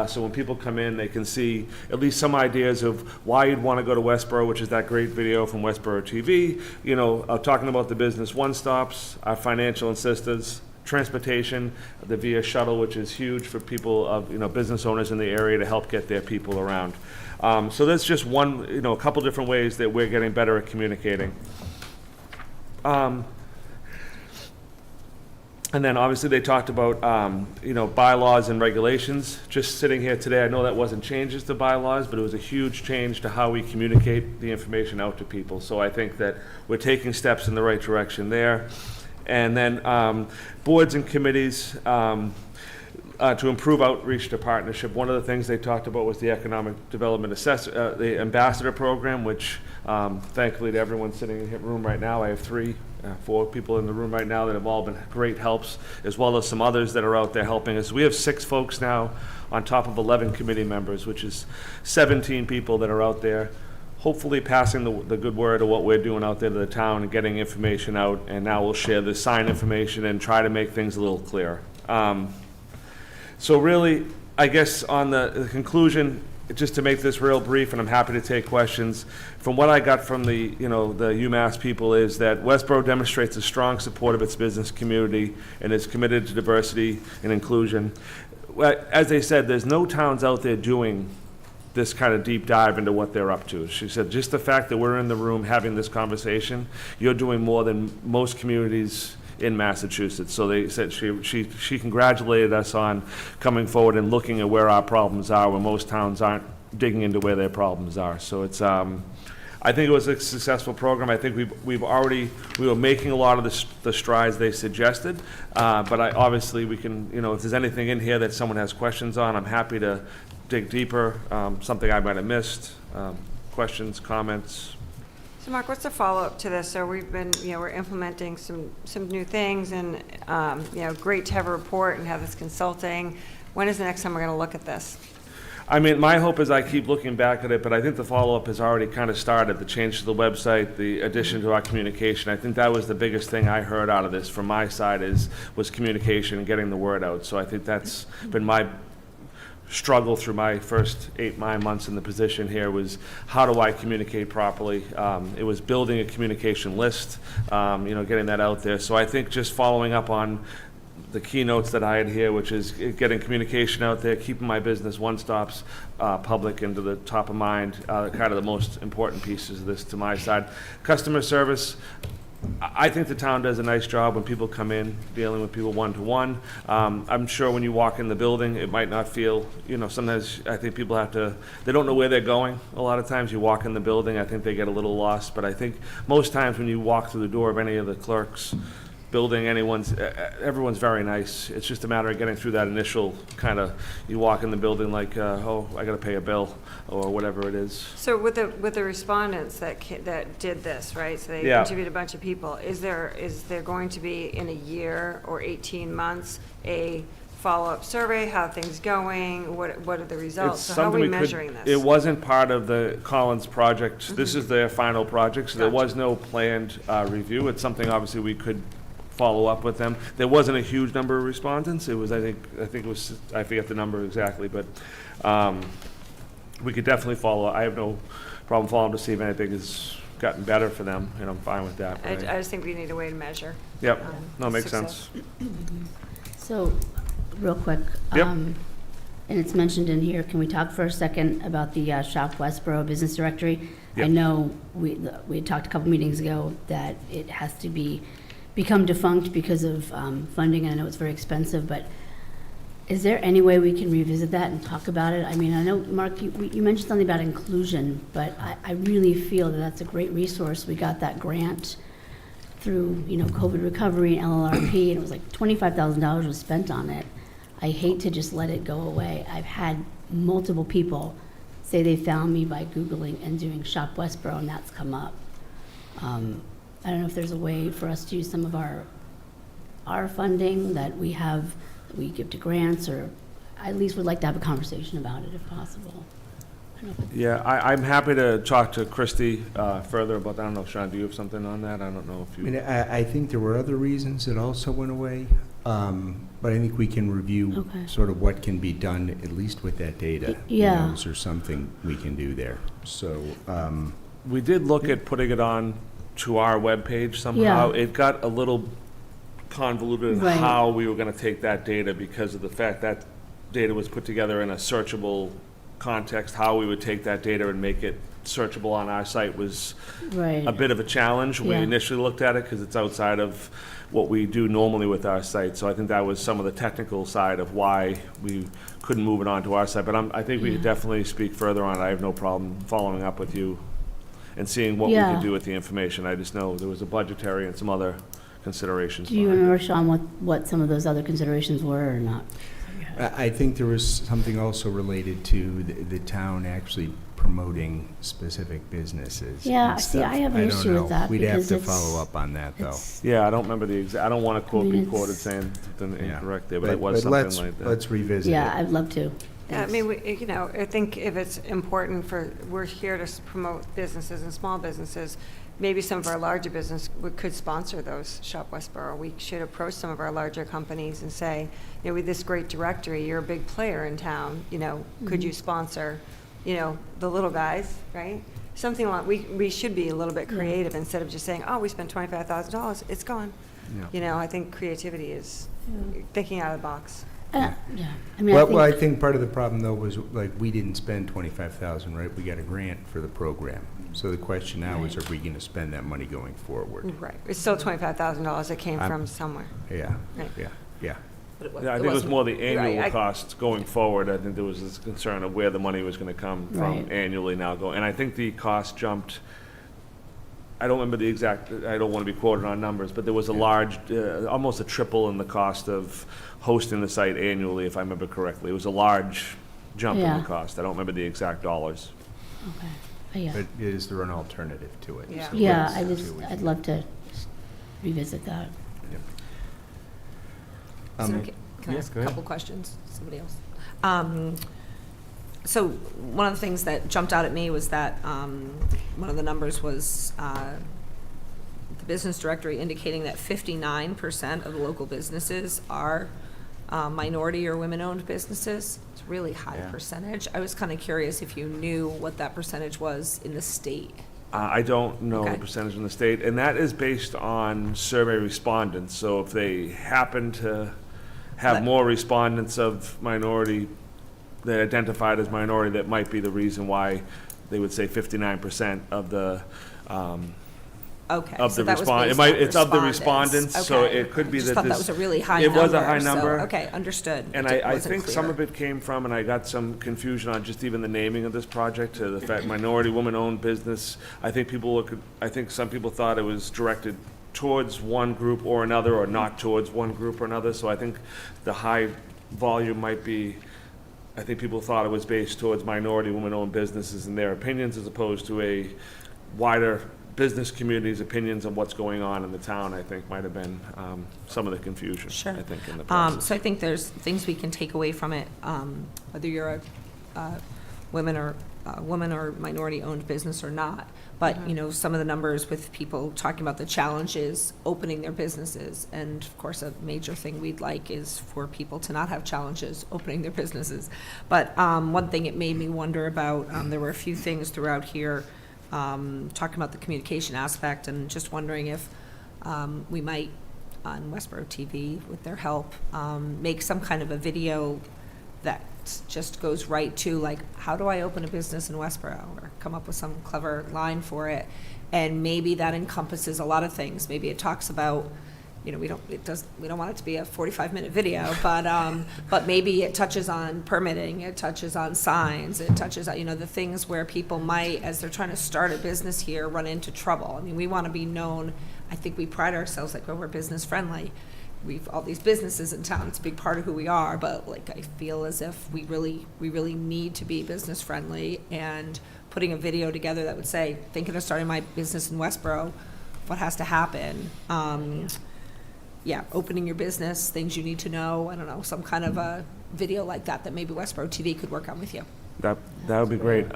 So when people come in, they can see at least some ideas of why you'd want to go to Westborough, which is that great video from Westborough TV, talking about the business one-stops, our financial assistance, transportation, the VIA shuttle, which is huge for people of, business owners in the area to help get their people around. So that's just one, a couple different ways that we're getting better at communicating. And then obviously they talked about, bylaws and regulations. Just sitting here today, I know that wasn't changes to bylaws, but it was a huge change to how we communicate the information out to people. So I think that we're taking steps in the right direction there. And then boards and committees, to improve outreach to partnership. One of the things they talked about was the economic development the ambassador program, which thankfully to everyone sitting in the room right now, I have 4 people in the room right now that have all been great helps, as well as some others that are out there helping us. We have 6 folks now on top of 11 committee members, which is 17 people that are out there, hopefully passing the good word of what we're doing out there to the town and getting information out. And now we'll share the sign information and try to make things a little clearer. So really, I guess on the conclusion, just to make this real brief, and I'm happy to take questions, from what I got from the UMass people is that Westborough demonstrates a strong support of its business community and is committed to diversity and inclusion. As they said, there's no towns out there doing this kind of deep dive into what they're up to. She said, just the fact that we're in the room having this conversation, you're doing more than most communities in Massachusetts. So they said she congratulated us on coming forward and looking at where our problems are, when most towns aren't digging into where their problems are. So it's, I think it was a successful program. I think we were making a lot of the strides they suggested, but obviously we can, if there's anything in here that someone has questions on, I'm happy to dig deeper, something I might have missed, questions, comments. So Mark, what's the follow-up to this? So we've been, we're implementing some new things, and, great to have a report and have this consulting. When is the next time we're going to look at this? I mean, my hope is I keep looking back at it, but I think the follow-up has already kind of started. The change to the website, the addition to our communication. I think that was the biggest thing I heard out of this from my side was communication and getting the word out. So I think that's been my struggle through my first 8-9 months in the position here, was how do I communicate properly? It was building a communication list, getting that out there. So I think just following up on the keynotes that I had here, which is getting communication out there, keeping my business one-stops public and to the top of mind, kind of the most important pieces of this to my side. Customer service, I think the town does a nice job when people come in, dealing with people one-to-one. I'm sure when you walk in the building, it might not feel, sometimes I think people they don't know where they're going. A lot of times you walk in the building, I think they get a little lost, but I think most times when you walk through the door of any of the clerks' building, everyone's very nice. It's just a matter of getting through that initial kind of, you walk in the building like, I got to pay a bill or whatever it is. So with the respondents that did this, right? So they interviewed a bunch of people. Is there going to be in a year or 18 months a follow-up survey? How are things going? What are the results? So how are we measuring this? It wasn't part of the Collins project. Mm-hmm. This is their final project, so there was no planned review. It's something obviously we could follow up with them. There wasn't a huge number of respondents. It was, I think it was, I forget the number exactly, but we could definitely follow. I have no problem following to see if anything has gotten better for them, and I'm fine with that. I just think we need a way to measure. Yep, no, makes sense. So, real quick. Yep. And it's mentioned in here, can we talk for a second about the Shop Westborough Business Directory? Yep. I know we had talked a couple meetings ago that it has to become defunct because of funding, and I know it's very expensive, but is there any way we can revisit that and talk about it? I mean, I know, Mark, you mentioned something about inclusion, but I really feel that that's a great resource. We got that grant through, COVID recovery and LLRP, and it was like $25,000 was spent on it. I hate to just let it go away. I've had multiple people say they found me by Googling and doing Shop Westborough, and that's come up. I don't know if there's a way for us to use some of our funding that we give to grants, or I at least would like to have a conversation about it if possible. Yeah, I'm happy to talk to Christy further about that. I don't know, Sean, do you have something on that? I don't know if you... I think there were other reasons that also went away, but I think we can review sort of what can be done, at least with that data. Yeah. Is there something we can do there? So... we did look at putting it on to our webpage somehow. Yeah. It got a little convoluted in how we were going to take that data because of the fact that data was put together in a searchable context, how we would take that data and make it searchable on our site was Right. a bit of a challenge. We Yeah. initially looked at it because it's outside of what we do normally with our site. So I think that was some of the technical side of why we couldn't move it onto our site. But I think we could definitely speak further on it. I have no problem following up with you and seeing what we Yeah. could do with the information. I just know there was a budgetary and some other considerations. Do you behind it. remember, Sean, what some of those other considerations were or not? I think there was something also related to the town actually promoting specific businesses. Yeah, and see, I stuff. have an don't issue with know. that We'd have because to it's- follow up on that, though. It's- Yeah, I don't remember the exact, I don't want to quote, be it's- quoted saying something Yeah. incorrect there, but it was let's- something like that. Let's revisit it. Yeah, I'd love to. Yeah, I mean, you know, I think if it's important we're here to promote businesses and small businesses, maybe some of our larger business could sponsor those Shop Westborough. We should approach some of our larger companies and say, you know, with this great directory, you're a big player in town, you know, could you sponsor, you know, the little guys, right? Something like, we should be a little bit creative instead of just saying, oh, we spent $25,000, it's gone. Yeah. You know, I think creativity is thinking out of the box. Yeah, I mean, Well, I I think, think part of the problem, though, was, like, we didn't spend 25,000, right? We got a grant for the program. So the question now is, are we going to spend that money going forward? Right, it's still $25,000 that came I'm- from somewhere. Yeah, Right. yeah, yeah. But Yeah, I think it was wasn't- more the Right, annual I- costs going forward. I think there was this concern of where the money was going to come from Right. annually now going. And I think the cost jumped, I don't remember the exact, I don't want to be quoted on numbers, but there was a large, almost a triple in the cost of hosting the site annually, if I remember correctly. It was a large jump in Yeah. the cost. I don't remember the exact dollars. okay. Yeah, But is there an alternative to it? Yeah. So yeah, let's see what we I'd can- love to revisit that. Is it Um, okay? Can I yeah, ask go a ahead. couple questions? Somebody else? So one of the things that jumped out at me was that one of the numbers was the business directory indicating that 59% of the local businesses are minority or women-owned businesses. It's a really high Yeah. percentage. I was kind of curious if you knew what that percentage was in the state. I don't know the Okay. percentage in the state, and that is based on survey respondents. So if they happen to have But- more respondents of minority, that identified as minority, that might be the reason why they would say 59% of the, Okay. of so the that was respond, it based might, on it's of the respondents, so Okay. it could be I just that thought that this. was a really high It number. was a high so- number. Okay, understood. And It I wasn't think some clear. of it came from, and I got some confusion on just even the naming of this project, to the fact minority woman-owned business. I think I think some people thought it was directed towards one group or another, or not towards one group or another. So I think the high volume might be, I think people thought it was based towards minority woman-owned businesses and their opinions, as opposed to a wider business community's opinions on what's going on in the town. I think might have been some of the confusion, Sure. I think, in the process. So I think there's things we can take away from it, whether you're a women or minority-owned business or not. But, you know, some of the numbers with people talking about the challenges opening their businesses. And of course, a major thing we'd like is for people to not have challenges opening their businesses. But one thing it made me wonder about, there were a few things throughout here talking about the communication aspect, and just wondering if we might, on Westborough TV, with their help, make some kind of a video that just goes right to, like, how do I open a business in Westborough? Or come up with some clever line for it. And maybe that encompasses a lot of things. Maybe it talks about, you know, we don't want it to be a 45-minute video, but maybe it touches on permitting, it touches on signs, it touches on, you know, the things where people might, as they're trying to start a business here, run into trouble. I mean, we want to be known, I think we pride ourselves, like, well, we're business friendly. We've all these businesses in town, it's a big part of who we are, but, like, I feel as if we really need to be business friendly, and putting a video together that would say, thinking of starting my business in Westborough, what has to happen? Yeah, opening your business, things you need to know, I don't know, some kind of a video like that maybe Westborough TV could work on with you. That would be great.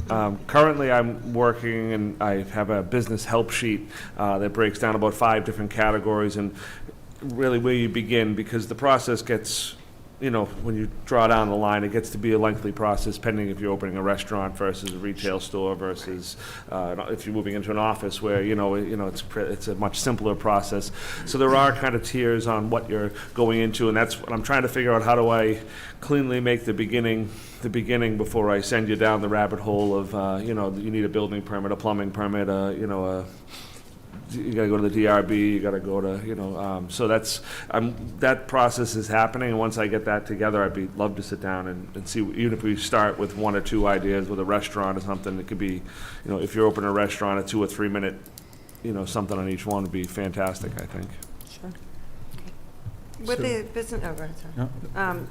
Currently, I'm working, and I have a business help sheet that breaks down about 5 different categories, and really where you begin, because the process gets you know, when you draw down the line, it gets to be a lengthy process, pending if you're opening a restaurant versus a retail store versus if you're moving into an office where, it's a much simpler process. So there are kind of tiers on what you're going into, and that's what I'm trying to figure out. How do I cleanly make the beginning before I send you down the rabbit hole of, you need a building permit, a plumbing permit, you gotta go to the DRB, you gotta go to, so that process is happening, and once I get that together, love to sit down and see, even if we start with 1 or 2 ideas with a restaurant or something, it could be, if you're opening a restaurant, a 2 or 3 minute, something on each one would be fantastic, I think. Sure. With the business, oh, go ahead, sorry. No.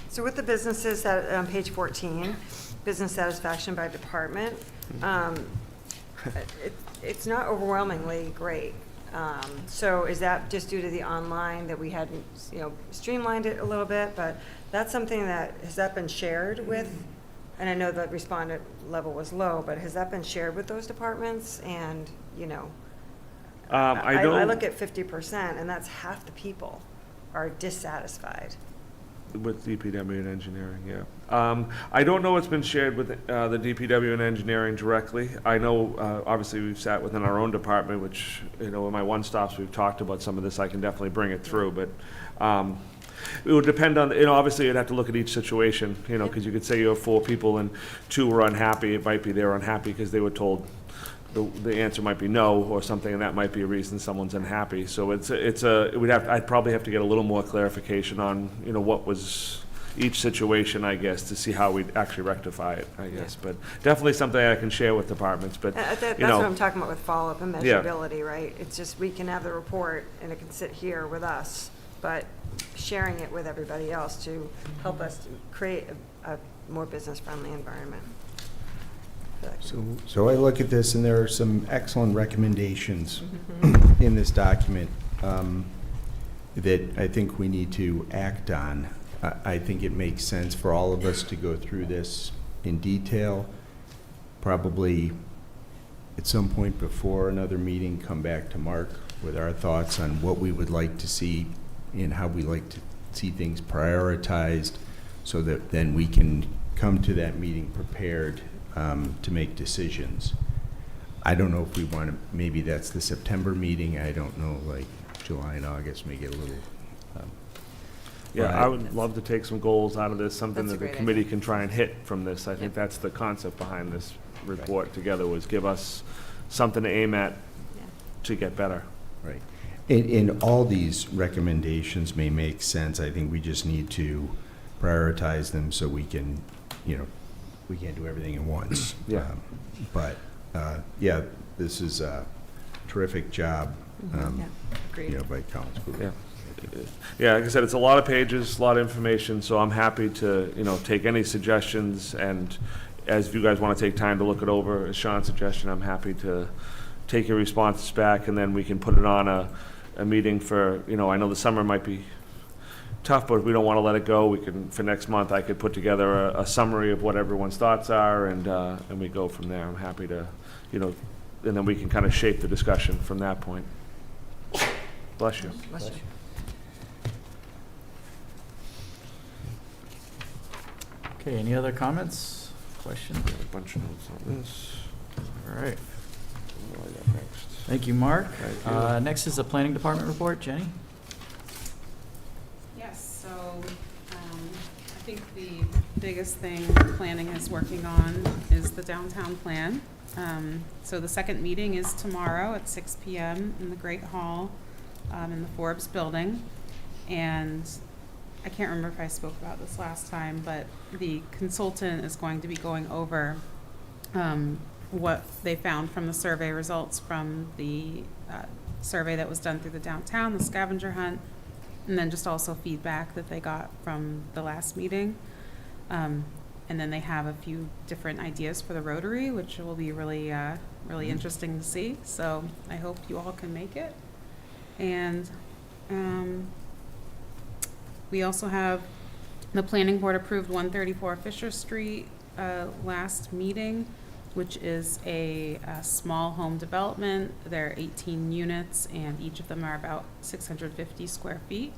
So with the businesses that, on page 14, business satisfaction by department, it's not overwhelmingly great. So is that just due to the online that we hadn't, streamlined it a little bit? But that's something has that been shared with? And I know the respondent level was low, but has that been shared with those departments? And, I look at 50%, and that's half the people are dissatisfied. With DPW and engineering, yeah. I don't know what's been shared with the DPW and engineering directly. I know, obviously, we've sat within our own department, which, in my one-stops, we've talked about some of this. I can definitely bring it through, but it would depend on, obviously, you'd have to look at each situation, because you could say you have 4 people and 2 were unhappy. It might be they're unhappy because they were told the answer might be no or something, and that might be a reason someone's unhappy. So I'd probably have to get a little more clarification on, what was each situation, I guess, to see how we'd actually rectify it, I guess. But definitely something I can share with departments, but, That's what I'm talking about with follow-up and measurability, right? It's just, we can have the report and it can sit here with us, but sharing it with everybody else to help us to create a more business-friendly environment. So I look at this, and there are some excellent recommendations in this document that I think we need to act on. I think it makes sense for all of us to go through this in detail, probably at some point before another meeting, come back to Mark with our thoughts on what we would like to see and how we like to see things prioritized, so that then we can come to that meeting prepared to make decisions. I don't know if we want to, maybe that's the September meeting. I don't know, like July and August may get a little. I would love to take some goals out of this, something That's a that the great committee can try and hit from this. I think that's the concept behind this report together, was give us something to aim at to get better. Right. And all these recommendations may make sense. I think we just need to prioritize them so we can, we can't do everything at once. Yeah. This is a terrific job, Agreed. by Collins Group. Yeah. Yeah, like I said, it's a lot of pages, a lot of information, so I'm happy to, take any suggestions, and as you guys want to take time to look it over, as Sean's suggestion, I'm happy to take your responses back, and then we can put it on a meeting for, I know the summer might be tough, but if we don't want to let it go, we can, for next month, I could put together a summary of what everyone's thoughts are, and we go from there. I'm happy to, and then we can kind of shape the discussion from that point. Bless you. Bless you. Okay, any other comments, questions? A bunch of notes on this. All right. What do I got next? Thank you, Mark. Thank you. Next is the planning department report. Jenny? Yes, so I think the biggest thing planning is working on is the downtown plan. So the second meeting is tomorrow at 6 p.m. in the Great Hall in the Forbes building. And I can't remember if I spoke about this last time, but the consultant is going to be going over what they found from the survey results from the survey that was done through the downtown, the scavenger hunt, and then just also feedback that they got from the last meeting. And then they have a few different ideas for the Rotary, which will be really, really interesting to see. So I hope you all can make it. And we also have the planning board approved 134 Fisher Street last meeting, which is a small home development. There are 18 units, and each of them are about 650 square feet.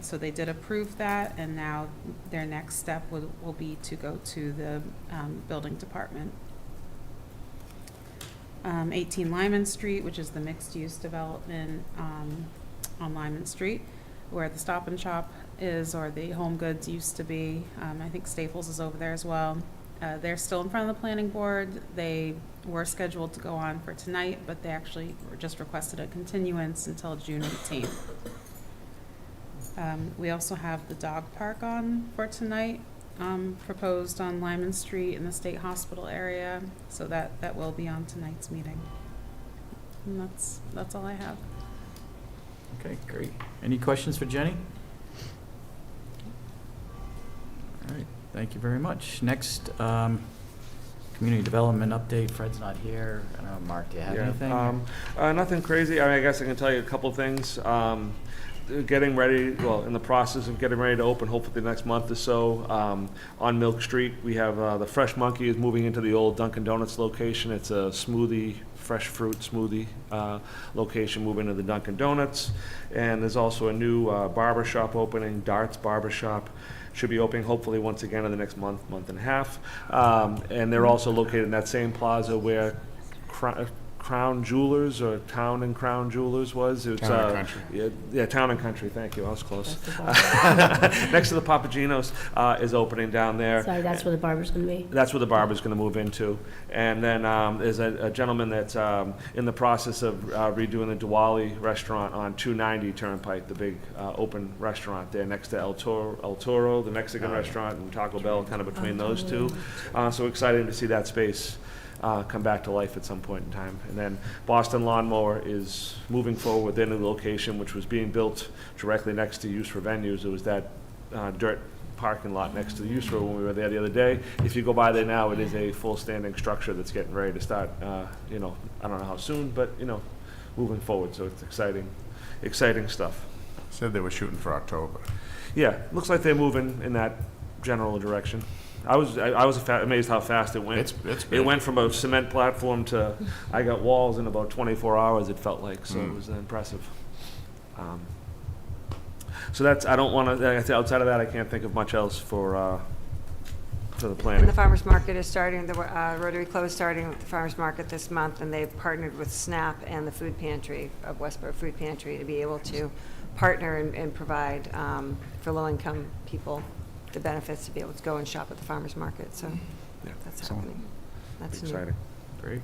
So they did approve that, and now their next step will be to go to the building department. 18 Lyman Street, which is the mixed-use development on Lyman Street, where the Stop and Shop is, or the Home Goods used to be. I think Staples is over there as well. They're still in front of the planning board. They were scheduled to go on for tonight, but they actually were just requested a continuance until June 18th. We also have the dog park on for tonight, proposed on Lyman Street in the State Hospital area, so that will be on tonight's meeting. And that's all I have. Okay, great. Any questions for Jenny? All right, thank you very much. Next, community development update. Fred's not here. I don't know, Mark, do you have anything? Nothing crazy. I mean, I guess I can tell you a couple things. Getting ready, well, in the process of getting ready to open, hopefully the next month or so, on Milk Street. We have the Fresh Monkey is moving into the old Dunkin' Donuts location. It's a smoothie, fresh fruit smoothie location moving to the Dunkin' Donuts. And there's also a new barber shop opening, Darts Barber Shop. Should be opening hopefully once again in the next month and a half. And they're also located in that same plaza where Crown Jewelers, or Town and Crown Jewelers was. It's, Town and Country. Yeah, Town and Country, thank you, I was close. Next to the Papagenos is opening down there. Sorry, that's where the barber's gonna be. That's where the barber's gonna move into. And then there's a gentleman that's in the process of redoing the Diwali restaurant on 290 Turnpike, the big open restaurant there next to El Toro, the Mexican restaurant, and Taco Bell, kind of between those two. So excited to see that space come back to life at some point in time. And then Boston Lawnmower is moving forward with their new location, which was being built directly next to Use for Venues. It was that dirt parking lot next to the Use for when we were there the other day. If you go by there now, it is a full standing structure that's getting ready to start, I don't know how soon, but, moving forward. So it's exciting stuff. Said they were shooting for October. Yeah, looks like they're moving in that general direction. I was amazed how fast it went. It's It big. went from a cement platform to, I got walls in about 24 hours, it felt like, so it was impressive. So that's, I don't want to, outside of that, I can't think of much else for the And planning. the farmer's market is starting, the Rotary Club is starting with the farmer's market this month, and they've partnered with SNAP and the food pantry of Westborough Food Pantry to be able to partner and provide for low-income people the benefits to be able to go and shop at the farmer's market, so Yeah, that's excellent. happening. That's new. Exciting. Great.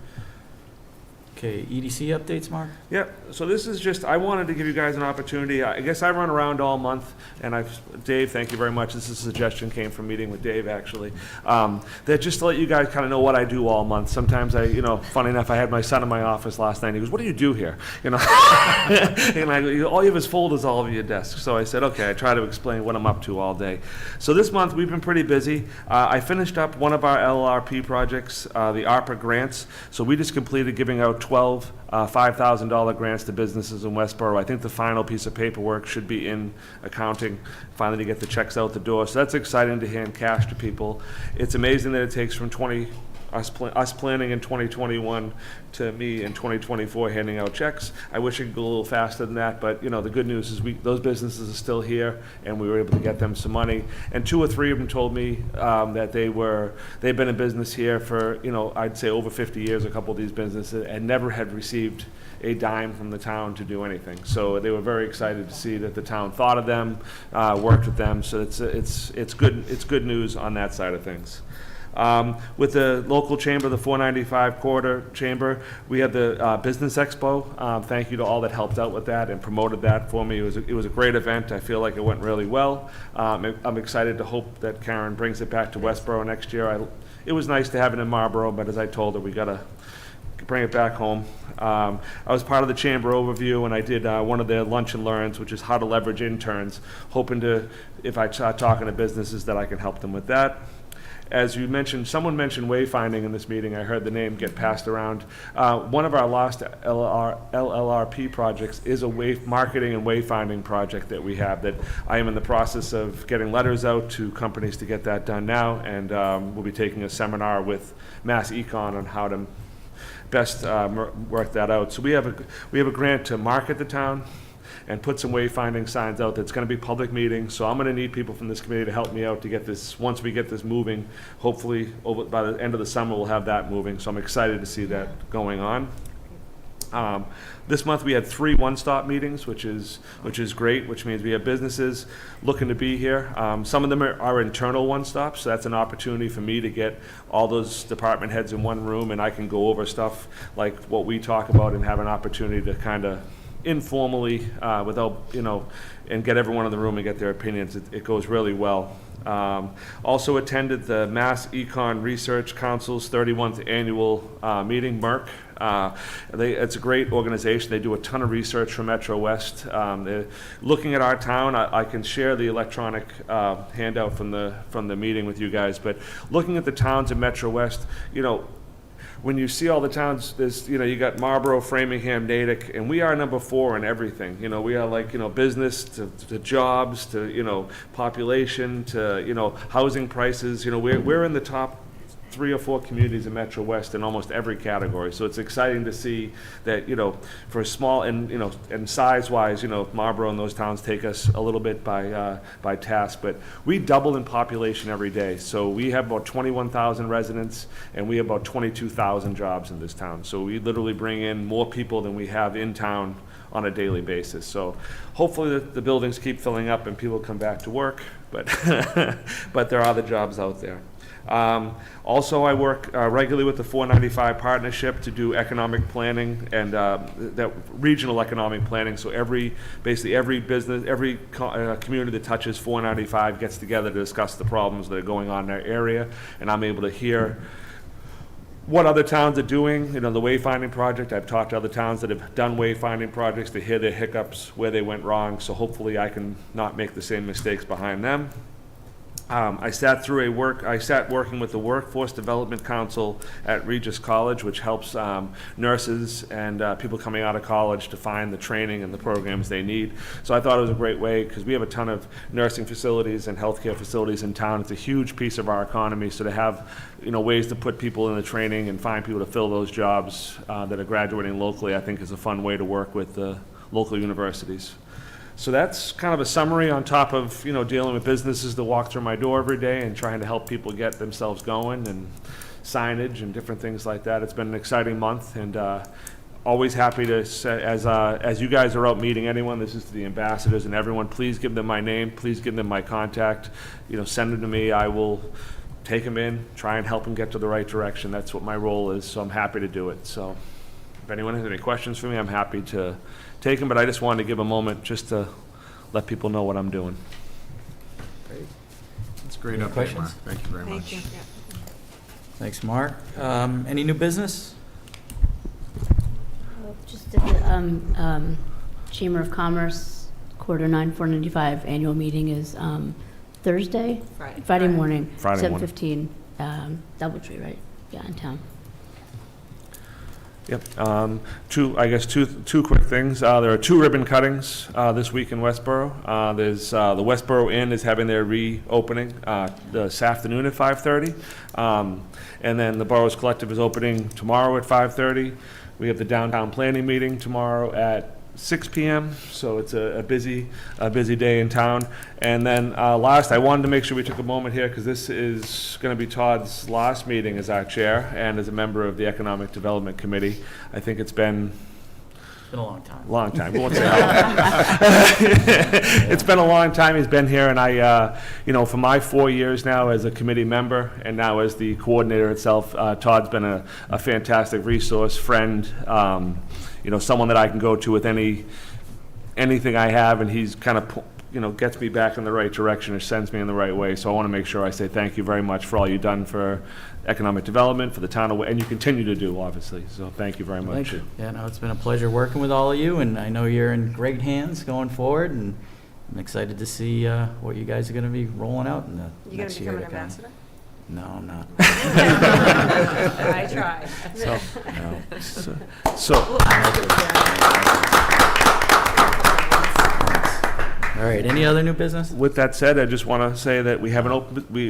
Okay, EDC updates, Mark? Yeah, so this is just, I wanted to give you guys an opportunity. I guess I run around all month, and Dave, thank you very much. This is a suggestion came from meeting with Dave, actually. That just to let you guys kind of know what I do all month. Sometimes funny enough, I had my son in my office last night. He goes, "What do you do here?" And I go, "All you have is folders all over your desk." So I said, okay, I try to explain what I'm up to all day. So this month, we've been pretty busy. I finished up one of our LRP projects, the ARPA grants. So we just completed giving out 12 $5,000 grants to businesses in Westborough. I think the final piece of paperwork should be in accounting, finally to get the checks out the door. So that's exciting to hand cash to people. It's amazing that it takes from us planning in 2021 to me in 2024 handing out checks. I wish it could go a little faster than that, but the good news is those businesses are still here, and we were able to get them some money. And 2 or 3 of them told me that they've been in business here for I'd say over 50 years. A couple of these businesses and never had received a dime from the town to do anything. So they were very excited to see that the town thought of them, worked with them. So it's good news on that side of things. With the local chamber, the 495 Quarter Chamber, we had the Business Expo. Thank you to all that helped out with that and promoted that for me. It was a great event. I feel like it went really well. I'm excited to hope that Karen brings it back to Westborough next year. It was nice to have it in Marlborough, but as I told her, we got to bring it back home. I was part of the chamber overview, and I did one of their lunch and learns, which is how to leverage interns, hoping to, if I start talking to businesses, that I can help them with that. As you mentioned, someone mentioned wayfinding in this meeting. I heard the name get passed around. One of our last LLRP projects is a marketing and wayfinding project that we have that I am in the process of getting letters out to companies to get that done now, and we'll be taking a seminar with Mass Econ on how to best work that out. So we have a grant to market the town. and put some wayfinding signs out. That's going to be public meetings, so I'm going to need people from this committee to help me out to get this, once we get this moving, hopefully by the end of the summer, we'll have that moving. So I'm excited to see that going on. This month, we had 3 one-stop meetings, which is great, which means we have businesses looking to be here. Some of them are internal one-stops, so that's an opportunity for me to get all those department heads in one room, and I can go over stuff like what we talk about and have an opportunity to kind of informally, without, and get everyone in the room and get their opinions. It goes really well. Also attended the Mass Econ Research Council's 31st annual meeting, MERC. It's a great organization. They do a ton of research for Metro West. They're looking at our town. I can share the electronic handout from the meeting with you guys. But looking at the towns in Metro West, when you see all the towns, there's, you got Marlborough, Framingham, Natick, and we are number 4 in everything. We are like, business to jobs to, population to, housing prices. We're in the top 3 or 4 communities in Metro West in almost every category. So it's exciting to see that, for a small and, and size-wise, Marlborough and those towns take us a little bit by task. But we double in population every day. So we have about 21,000 residents, and we have about 22,000 jobs in this town. So we literally bring in more people than we have in town on a daily basis. So hopefully the buildings keep filling up and people come back to work, but but there are the jobs out there. Also, I work regularly with the 495 partnership to do economic planning and that regional economic planning. So basically every business, every community that touches 495 gets together to discuss the problems that are going on in their area, and I'm able to hear what other towns are doing. The wayfinding project, I've talked to other towns that have done wayfinding projects to hear their hiccups, where they went wrong, so hopefully I can not make the same mistakes behind them. I sat working with the Workforce Development Council at Regis College, which helps nurses and people coming out of college to find the training and the programs they need. So I thought it was a great way, because we have a ton of nursing facilities and healthcare facilities in town. It's a huge piece of our economy, so to have ways to put people in the training and find people to fill those jobs that are graduating locally, I think is a fun way to work with the local universities. So that's kind of a summary on top of, dealing with businesses that walk through my door every day and trying to help people get themselves going, and signage and different things like that. It's been an exciting month, and always happy to, as you guys are out meeting anyone, this is to the ambassadors and everyone, please give them my name, please give them my contact, send them to me. I will take them in, try and help them get to the right direction. That's what my role is, so I'm happy to do it. So if anyone has any questions for me, I'm happy to take them, but I just wanted to give a moment just to let people know what I'm doing. That's great Any update, questions? Mark. Thank you very much. Thank you. Thanks, Mark. Any new business? Just at the Chamber of Commerce, Quarter 9, 495 annual meeting is Thursday? Friday morning. Friday morning. 7:15, Doubletree, right? Yeah, in town. Yep. Two quick things. There are 2 ribbon cuttings this week in Westborough. There's the Westborough Inn is having their reopening this afternoon at 5:30, and then the Boroughs Collective is opening tomorrow at 5:30. We have the downtown planning meeting tomorrow at 6 p.m. So it's a busy day in town. And then last, I wanted to make sure we took a moment here, because this is going to be Todd's last meeting as our chair and as a member of the Economic Development Committee. I think it's been Been a long time. long time. We won't say how long. It's been a long time he's been here, and I, for my 4 years now as a committee member and now as the coordinator itself, Todd's been a fantastic resource, friend, someone that I can go to with anything I have, and he's kind of, gets me back in the right direction or sends me in the right way. So I want to make sure I say thank you very much for all you've done for economic development, for the town, and you continue to do, obviously. So thank you very much. Thank you. Yeah, no, it's been a pleasure working with all of you, and I know you're in great hands going forward, and I'm excited to see what you guys are going to be rolling out in the You gonna next year. become an to come. ambassador? No, I'm not. I tried. So All right, any other new business? With that said, I just want to say that we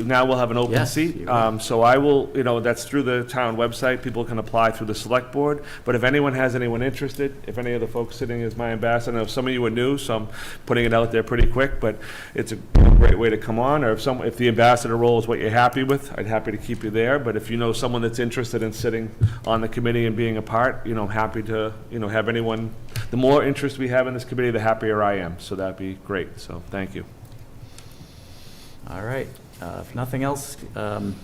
now will have an open Yes, seat. you're right. So I will, that's through the town website. People can apply through the select board. But if anyone has anyone interested, if any of the folks sitting as my ambassador, I know some of you are new, so I'm putting it out there pretty quick, but it's a great way to come on. Or if the ambassador role is what you're happy with, I'd happy to keep you there. But if you know someone that's interested in sitting on the committee and being a part, I'm happy to, have anyone. The more interest we have in this committee, the happier I am. So that'd be great. So thank you. All right, if nothing else, can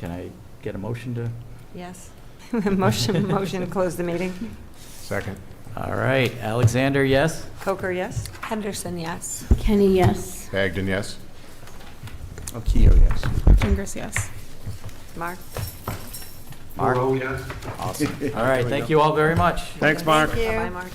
I get a motion to? Yes. Motion to close the meeting. Second. All right, Alexander, yes? Coker, yes? Henderson, yes. Kenny, yes. Bagden, yes? Oh, Keo, yes. Fingers, yes. Mark? Mark? Awesome. All right, thank you all very much. Thanks, Mark. Thank you. Bye, Mark.